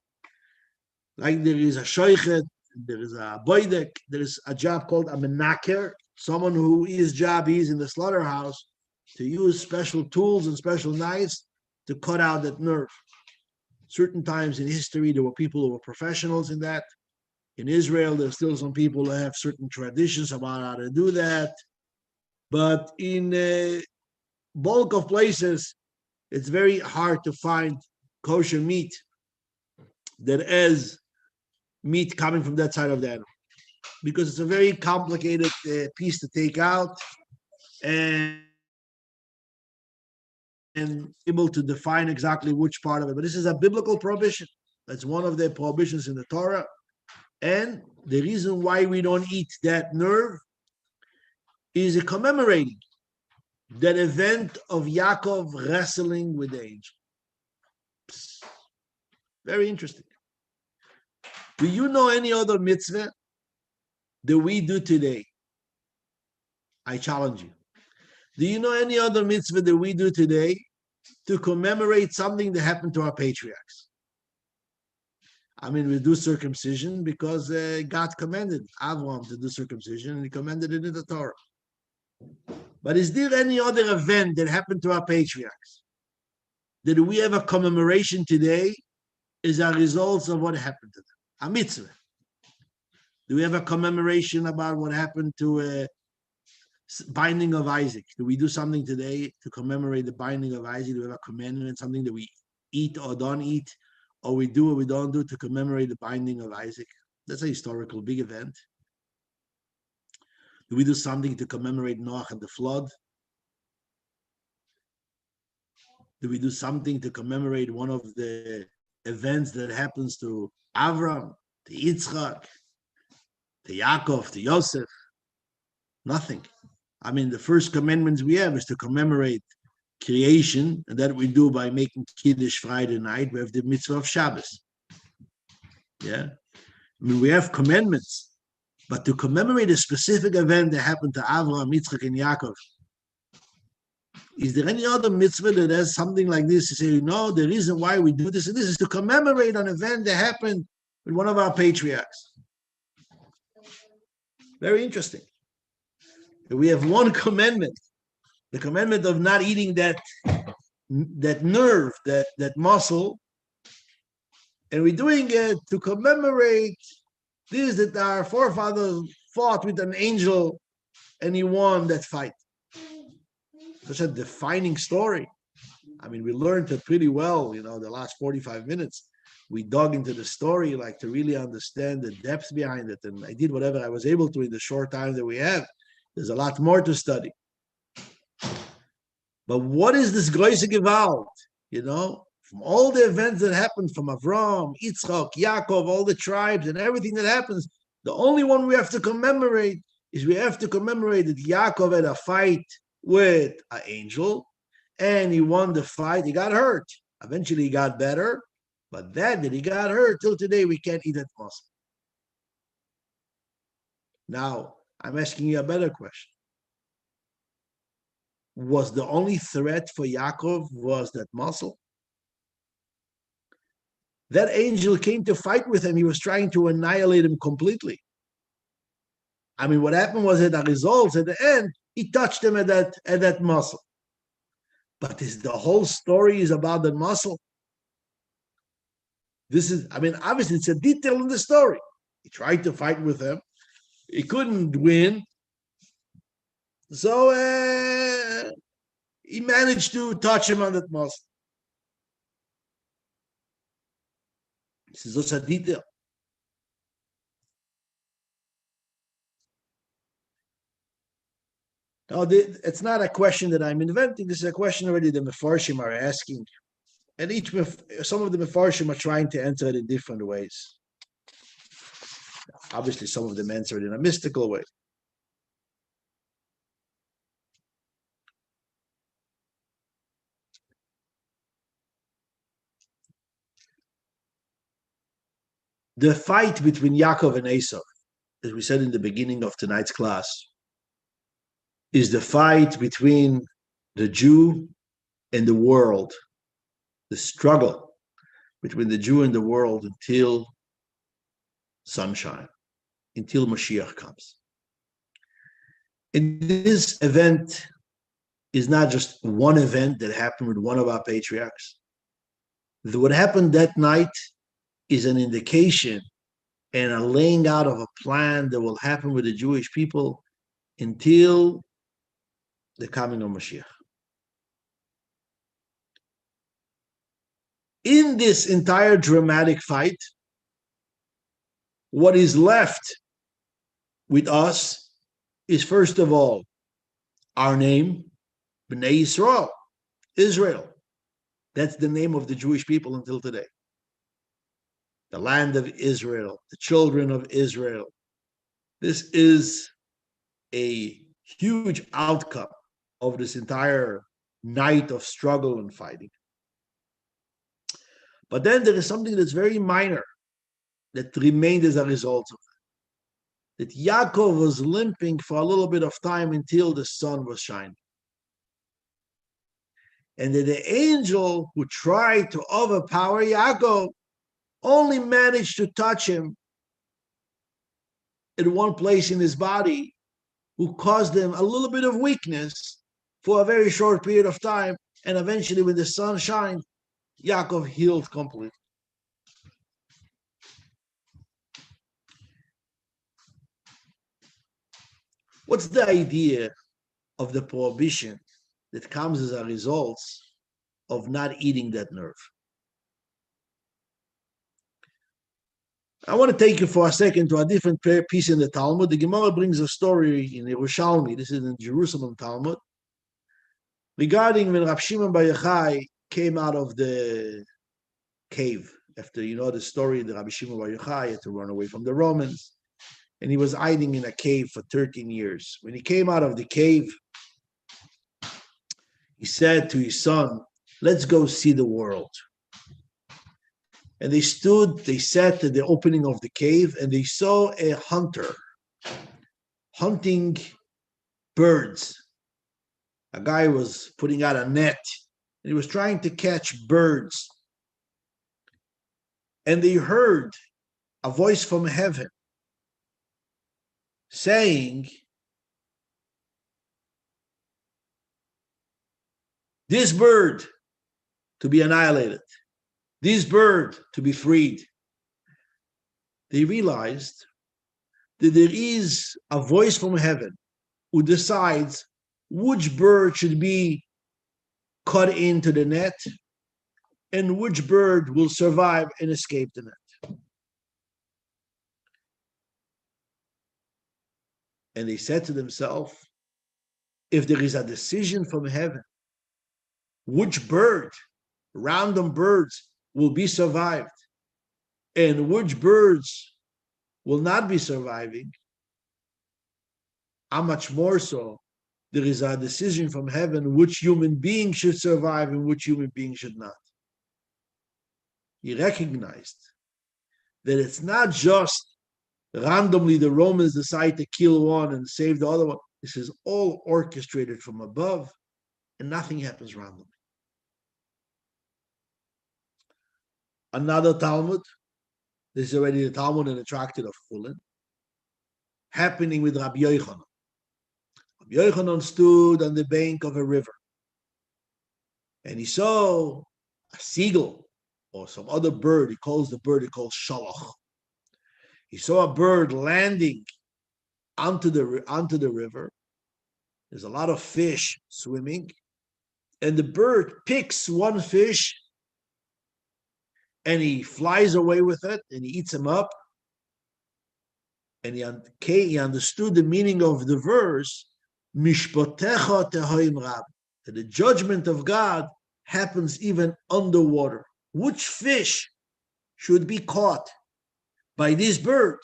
Like there is a shoichet, there is a boydek, there is a job called a menaker, someone who his job is in the slaughterhouse to use special tools and special knives to cut out that nerve. Certain times in history, there were people who were professionals in that. In Israel, there's still some people who have certain traditions about how to do that. But in a bulk of places, it's very hard to find kosher meat that is meat coming from that side of the animal, because it's a very complicated piece to take out and able to define exactly which part of it. But this is a biblical prohibition. That's one of the prohibitions in the Torah. And the reason why we don't eat that nerve is commemorating that event of Yaakov wrestling with the angel. Very interesting. Do you know any other mitzvah that we do today? I challenge you. Do you know any other mitzvah that we do today to commemorate something that happened to our patriarchs? I mean, we do circumcision because God commanded Avraham to do circumcision, and he commanded it in the Torah. But is there any other event that happened to our patriarchs that we have a commemoration today as a result of what happened to them? A mitzvah. Do we have a commemoration about what happened to binding of Isaac? Do we do something today to commemorate the binding of Isaac? Do we have a commandment, something that we eat or don't eat, or we do or we don't do to commemorate the binding of Isaac? That's a historical big event. Do we do something to commemorate Noah and the flood? Do we do something to commemorate one of the events that happens to Avram, to Yitzchak, to Yaakov, to Yosef? Nothing. I mean, the first commandments we have is to commemorate creation, and that we do by making Kiddush Friday night. We have the mitzvah of Shabbos. Yeah? I mean, we have commandments, but to commemorate a specific event that happened to Avram, Yitzchak, and Yaakov, is there any other mitzvah that has something like this to say, no, the reason why we do this, and this is to commemorate an event that happened with one of our patriarchs? Very interesting. We have one commandment, the commandment of not eating that nerve, that muscle, and we're doing it to commemorate this, that our forefathers fought with an angel and he won that fight. Such a defining story. I mean, we learned it pretty well, the last 45 minutes. We dug into the story, like to really understand the depth behind it. And I did whatever I was able to in the short time that we have. There's a lot more to study. But what is this Große Gewalt? From all the events that happened from Avram, Yitzchak, Yaakov, all the tribes and everything that happens, the only one we have to commemorate is we have to commemorate that Yaakov had a fight with an angel, and he won the fight. He got hurt. Eventually, he got better, but that he got hurt till today, we can't eat that muscle. Now, I'm asking you a better question. Was the only threat for Yaakov was that muscle? That angel came to fight with him. He was trying to annihilate him completely. I mean, what happened was that the results at the end, he touched him at that muscle. But the whole story is about the muscle. Obviously, it's a detail in the story. He tried to fight with him. He couldn't win. So he managed to touch him on that muscle. This is just a detail. Now, it's not a question that I'm inventing. This is a question already the Mefarshim are asking. And some of the Mefarshim are trying to answer it in different ways. Obviously, some of them answer it in a mystical way. The fight between Yaakov and Esau, as we said in the beginning of tonight's class, is the fight between the Jew and the world, the struggle between the Jew and the world until sunshine, until Mashiach comes. And this event is not just one event that happened with one of our patriarchs. What happened that night is an indication and a laying out of a plan that will happen with the Jewish people until the coming of Mashiach. In this entire dramatic fight, what is left with us is, first of all, our name, Bnei Yisrael, Israel. That's the name of the Jewish people until today. The land of Israel, the children of Israel. This is a huge outcome of this entire night of struggle and fighting. But then there is something that's very minor that remained as a result of it. That Yaakov was limping for a little bit of time until the sun was shining. And that the angel who tried to overpower Yaakov only managed to touch him in one place in his body, who caused him a little bit of weakness for a very short period of time. And eventually, when the sun shined, Yaakov healed completely. What's the idea of the prohibition that comes as a result of not eating that nerve? I want to take you for a second to a different piece in the Talmud. The Gemara brings a story in Yerushalmi, this is in Jerusalem Talmud, regarding when Rab Shimon Bar Yochai came out of the cave. After, the story, that Rabbi Shimon Bar Yochai had to run away from the Romans, and he was hiding in a cave for 13 years. When he came out of the cave, he said to his son, "Let's go see the world." And they sat at the opening of the cave, and they saw a hunter hunting birds. A guy was putting out a net, and he was trying to catch birds. And they heard a voice from heaven saying, "This bird to be annihilated, this bird to be freed." They realized that there is a voice from heaven who decides which bird should be cut into the net and which bird will survive and escape the net. And they said to themselves, if there is a decision from heaven, which bird, random birds, will be survived and which birds will not be surviving, how much more so there is a decision from heaven which human being should survive and which human being should not. He recognized that it's not just randomly the Romans decide to kill one and save the other one. This is all orchestrated from above, and nothing happens randomly. Another Talmud, this is already the Talmud in the Tractate of Chulin, happening with Rabbi Yochanan. Rabbi Yochanan stood on the bank of a river, and he saw a seagull or some other bird. He calls Shalach. He saw a bird landing onto the river. There's a lot of fish swimming, and the bird picks one fish and he flies away with it and he eats him up. And he understood the meaning of the verse, Mishpotecha tehoim rab, that the judgment of God happens even underwater. Which fish should be caught by this bird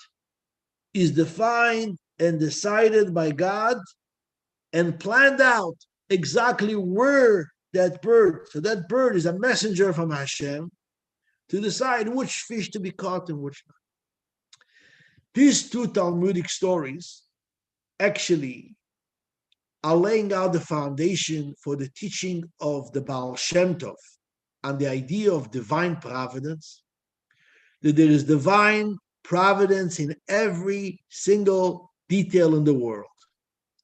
is defined and decided by God and planned out exactly where that bird, so that bird is a messenger from Hashem to decide which fish to be caught and which not. These two Talmudic stories actually are laying out the foundation for the teaching of the Baal Shem Tov and the idea of divine providence, that there is divine providence in every single detail in the world.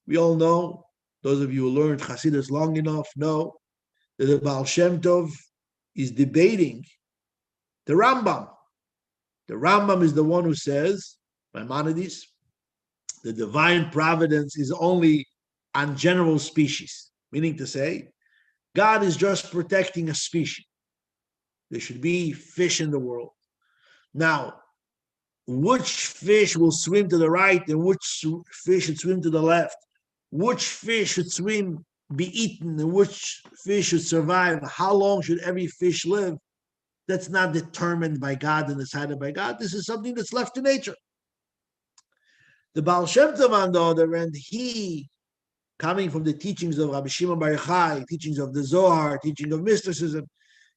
We all know, those of you who learned Hasidus long enough know, that the Baal Shem Tov is debating the Rambam. The Rambam is the one who says, Maimonides, the divine providence is only on general species, meaning to say, God is just protecting a species. There should be fish in the world. Now, which fish will swim to the right and which fish should swim to the left? Which fish should swim, be eaten, and which fish should survive? How long should every fish live? That's not determined by God and decided by God. This is something that's left to nature. The Baal Shem Tov, on the other end, he, coming from the teachings of Rabbi Shimon Bar Yochai, teachings of the Zohar, teaching of mysticism,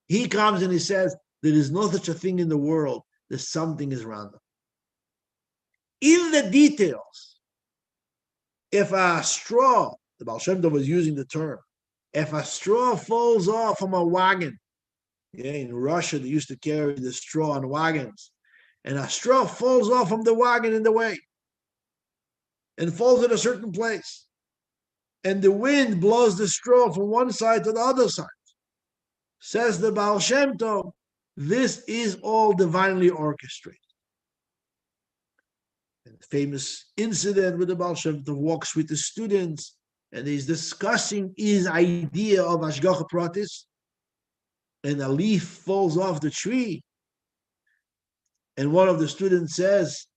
he comes and he says, there is no such a thing in the world that something is random. In the details, if a straw, the Baal Shem Tov was using the term, if a straw falls off from a wagon, in Russia they used to carry the straw on wagons, and a straw falls off from the wagon in the way, and falls in a certain place, and the wind blows the straw from one side to the other side. Says the Baal Shem Tov, this is all divinely orchestrated. And the famous incident where the Baal Shem Tov walks with the students and he's discussing his idea of Hashgacha Pratis, and a leaf falls off the tree. And one of the students says,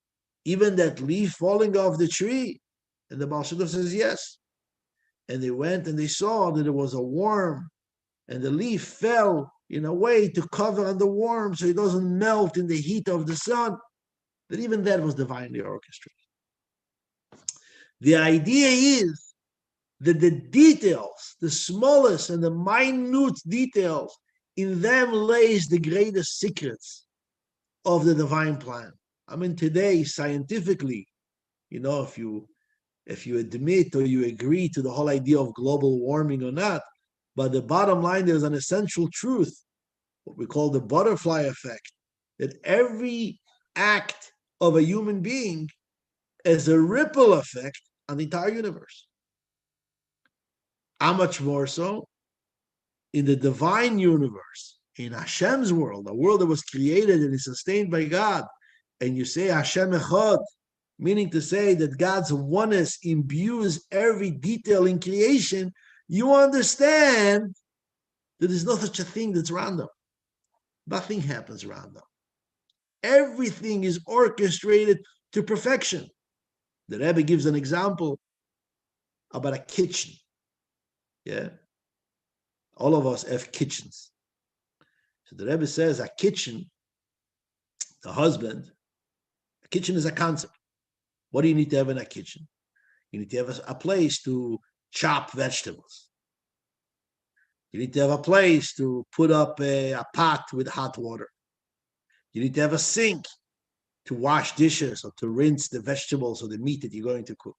even that leaf falling off the tree? And the Baal Shem Tov says, yes. And they went and they saw that there was a worm, and the leaf fell in a way to cover on the worm so it doesn't melt in the heat of the sun. That even that was divinely orchestrated. The idea is that the details, the smallest and the minute details, in them lays the greatest secrets of the divine plan. I mean, today, scientifically, if you admit or you agree to the whole idea of global warming or not, but the bottom line, there's an essential truth, what we call the butterfly effect, that every act of a human being has a ripple effect on the entire universe. How much more so in the divine universe, in Hashem's world, a world that was created and is sustained by God, and you say Hashem Echad, meaning to say that God's oneness imbues every detail in creation, you understand that there's no such a thing that's random. Nothing happens random. Everything is orchestrated to perfection. The Rebbe gives an example about a kitchen. Yeah? All of us have kitchens. So the Rebbe says a kitchen, the husband, a kitchen is a concept. What do you need to have in a kitchen? You need to have a place to chop vegetables. You need to have a place to put up a pot with hot water. You need to have a sink. to wash dishes or to rinse the vegetables or the meat that you're going to cook.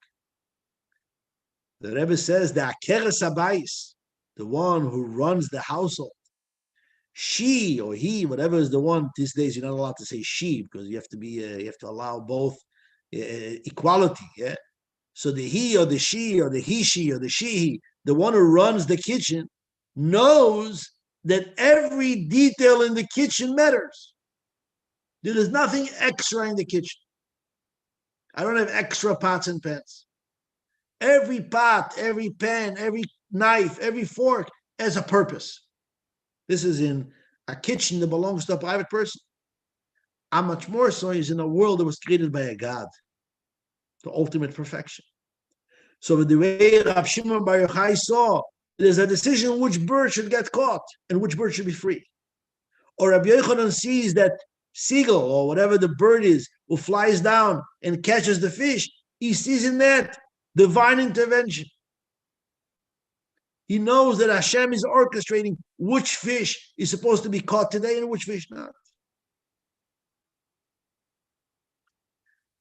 The Rebbe says the akeres habayis, the one who runs the household, she or he, whatever is the one. These days you're not allowed to say she because you have to allow both equality. Yeah. So the he or the she or the he she or the she, the one who runs the kitchen, knows that every detail in the kitchen matters. There is nothing extra in the kitchen. I don't have extra pots and pans. Every pot, every pan, every knife, every fork has a purpose. This is in a kitchen that belongs to a private person. How much more so is in a world that was created by a God, the ultimate perfection. So the way Rav Shimon Bar Yochai saw, there's a decision which bird should get caught and which bird should be free. Or Rabbi Yochanan sees that seagull or whatever the bird is who flies down and catches the fish. He sees in that divine intervention. He knows that Hashem is orchestrating which fish is supposed to be caught today and which fish not.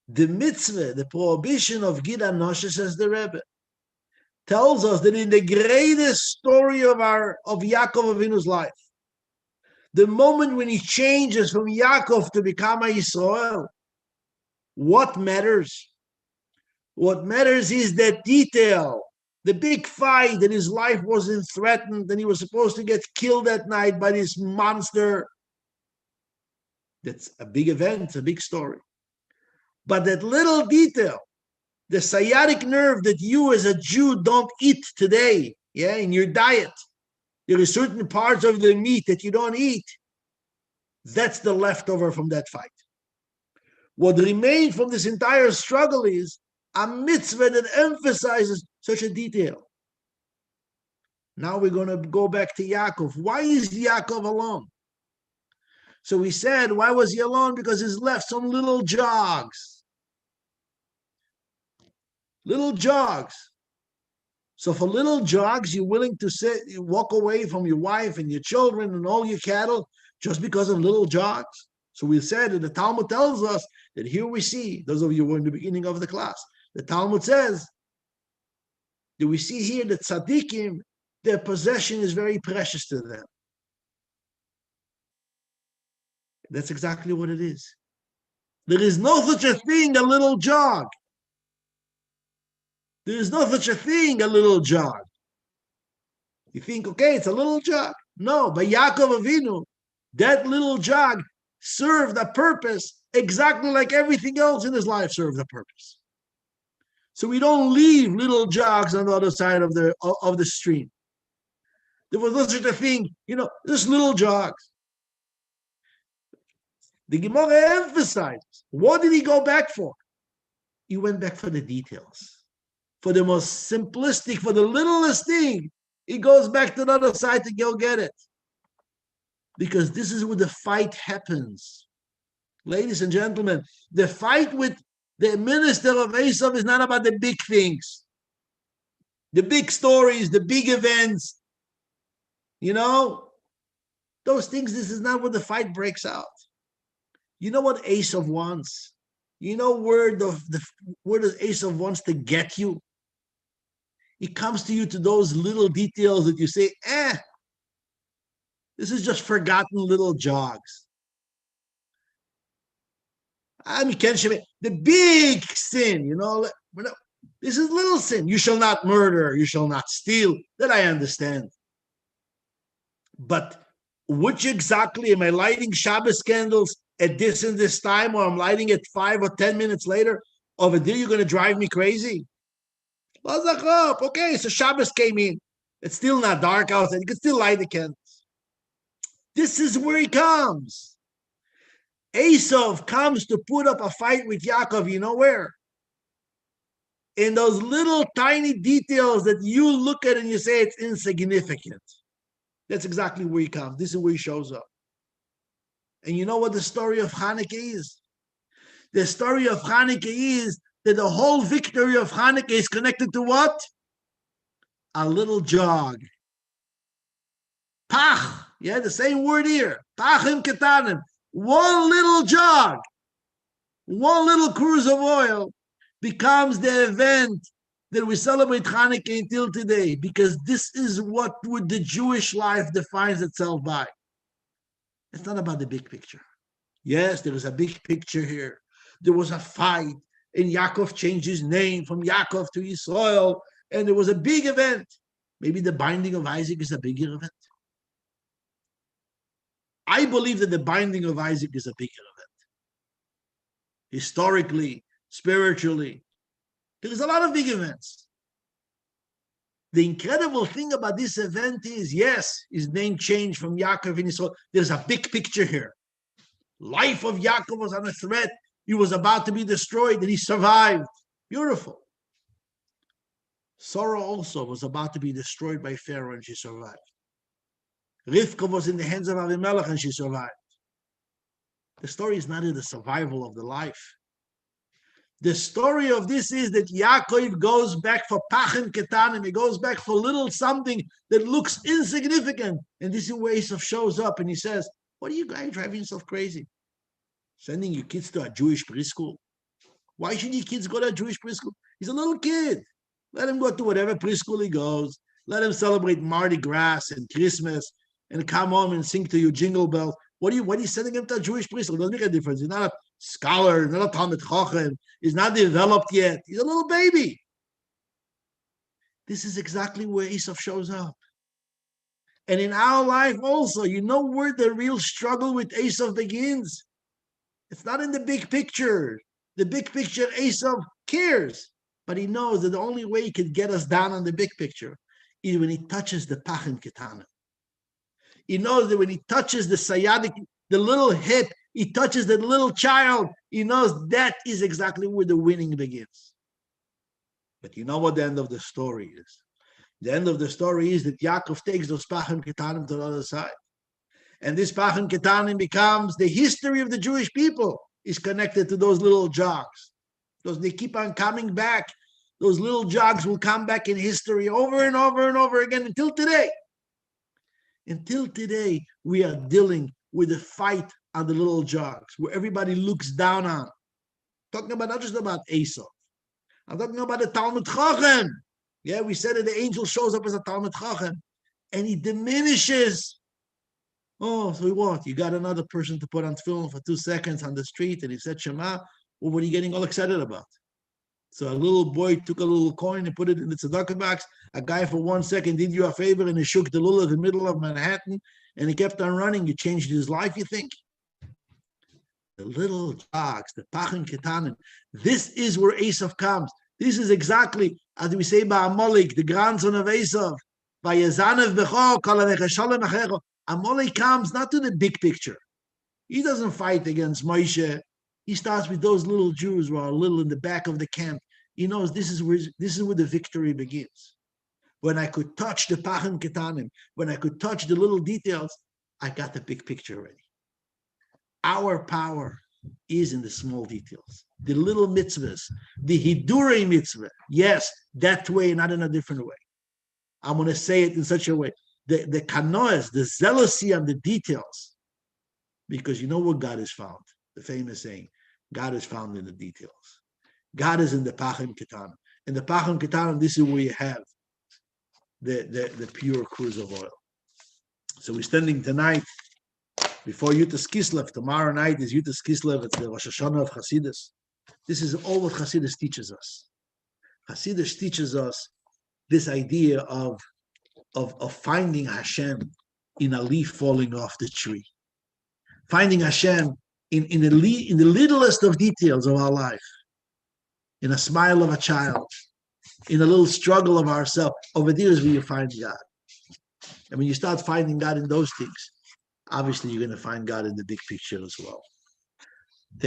The mitzvah, the prohibition of Gid Anosha, says the Rebbe, tells us that in the greatest story of Yaakov Avinu's life, the moment when he changes from Yaakov to become a Yisrael, what matters? What matters is that detail, the big fight that his life wasn't threatened and he was supposed to get killed that night by this monster. That's a big event, a big story. But that little detail, the sciatic nerve that you as a Jew don't eat today, yeah, in your diet, there are certain parts of the meat that you don't eat. That's the leftover from that fight. What remained from this entire struggle is a mitzvah that emphasizes such a detail. Now we're going to go back to Yaakov. Why is Yaakov alone? So we said, why was he alone? Because he's left some little jogs. Little jogs. So for little jogs, you're willing to walk away from your wife and your children and all your cattle just because of little jogs? So we said that the Talmud tells us that here we see, those of you who were in the beginning of the class, the Talmud says that we see here that tzaddikim, their possession is very precious to them. That's exactly what it is. There is no such a thing, a little jog. There is no such a thing, a little jog. You think, okay, it's a little jog. No, by Yaakov Avinu, that little jog served a purpose exactly like everything else in his life served a purpose. So we don't leave little jogs on the other side of the stream. There was no such a thing, just little jogs. The Gemara emphasizes, what did he go back for? He went back for the details. For the most simplistic, for the littlest thing, he goes back to the other side to go get it. Because this is where the fight happens. Ladies and gentlemen, the fight with the minister of Esav is not about the big things, the big stories, the big events. Those things, this is not where the fight breaks out. You know what Esav wants? You know where does Esav wants to get you? He comes to you to those little details that you say, this is just forgotten little jogs. The big sin, this is little sin. You shall not murder, you shall not steal. That I understand. But which exactly, am I lighting Shabbos candles at this and this time, or I'm lighting it 5 or 10 minutes later? Over there, you're going to drive me crazy? Okay, so Shabbos came in. It's still not dark outside. You can still light the candles. This is where he comes. Esav comes to put up a fight with Yaakov, you know where? In those little tiny details that you look at and you say it's insignificant. That's exactly where he comes. This is where he shows up. And you know what the story of Hanukkah is? The story of Hanukkah is that the whole victory of Hanukkah is connected to what? A little jog. Pach. Yeah, the same word here. Pachim ketanim. One little jog. One little cruise of oil becomes the event that we celebrate Hanukkah until today, because this is what would the Jewish life defines itself by. It's not about the big picture. Yes, there is a big picture here. There was a fight, and Yaakov changed his name from Yaakov to Yisrael, and there was a big event. Maybe the binding of Isaac is a bigger event. I believe that the binding of Isaac is a bigger event. Historically, spiritually, there is a lot of big events. The incredible thing about this event is, yes, his name changed from Yaakov and Yisrael. There's a big picture here. Life of Yaakov was on a threat. He was about to be destroyed, and he survived. Beautiful. Sarah also was about to be destroyed by Pharaoh, and she survived. Rivka was in the hands of Avimelech, and she survived. The story is not in the survival of the life. The story of this is that Yaakov goes back for pachin ketanim. He goes back for little something that looks insignificant. And this is where Esav shows up, and he says, what are you guys driving yourself crazy? Sending your kids to a Jewish preschool? Why should your kids go to a Jewish preschool? He's a little kid. Let him go to whatever preschool he goes. Let him celebrate Mardi Gras and Christmas and come home and sing to you jingle bells. What are you sending him to a Jewish preschool? It doesn't make a difference. He's not a scholar, not a Talmud Chacham. He's not developed yet. He's a little baby. This is exactly where Esav shows up. And in our life also, you know where the real struggle with Esav begins? It's not in the big picture. The big picture, Esav cares. But he knows that the only way he could get us down on the big picture is when he touches the pachin ketana. He knows that when he touches the sayadik, the little hip, he touches the little child, he knows that is exactly where the winning begins. But you know what the end of the story is? The end of the story is that Yaakov takes those pachin ketanim to the other side. And this pachin ketanim becomes the history of the Jewish people is connected to those little jogs. Because they keep on coming back. Those little jogs will come back in history over and over and over again until today. Until today, we are dealing with a fight on the little jogs where everybody looks down on. I'm talking about not just about Esau. I'm talking about the Talmud Chacham. Yeah, we said that the angel shows up as a Talmud Chacham and he diminishes. Oh, so what? You got another person to put on film for 2 seconds on the street and he said Shema. Well, what are you getting all excited about? So a little boy took a little coin and put it in the tzedakah box. A guy for 1 second did you a favor and he shook the lulav in the middle of Manhattan and he kept on running. You changed his life, you think? The little jogs, the pachin ketanim. This is where Esav comes. This is exactly, as we say by Amalek, the grandson of Esav. By Yezanev Becho, Kalavecha Shalom Achecho. Amalek comes not to the big picture. He doesn't fight against Moshe. He starts with those little Jews who are little in the back of the camp. He knows this is where the victory begins. When I could touch the pachin ketanim, when I could touch the little details, I got the big picture already. Our power is in the small details, the little mitzvahs, the hidurei mitzvah. Yes, that way, not in a different way. I'm going to say it in such a way. The kanoas, the zealousy on the details, because you know where God is found. The famous saying, God is found in the details. God is in the pachin ketanim. In the pachin ketanim, this is where you have the pure cruise of oil. So we're standing tonight before Yutas Kislev. Tomorrow night is Yutas Kislev. It's the Rosh Hashanah of Hasidus. This is all what Hasidus teaches us. Hasidus teaches us this idea of finding Hashem in a leaf falling off the tree. Finding Hashem in the littlest of details of our life. In a smile of a child. In a little struggle of ourselves. Over there is where you find God. And when you start finding God in those things, obviously you're going to find God in the big picture as well.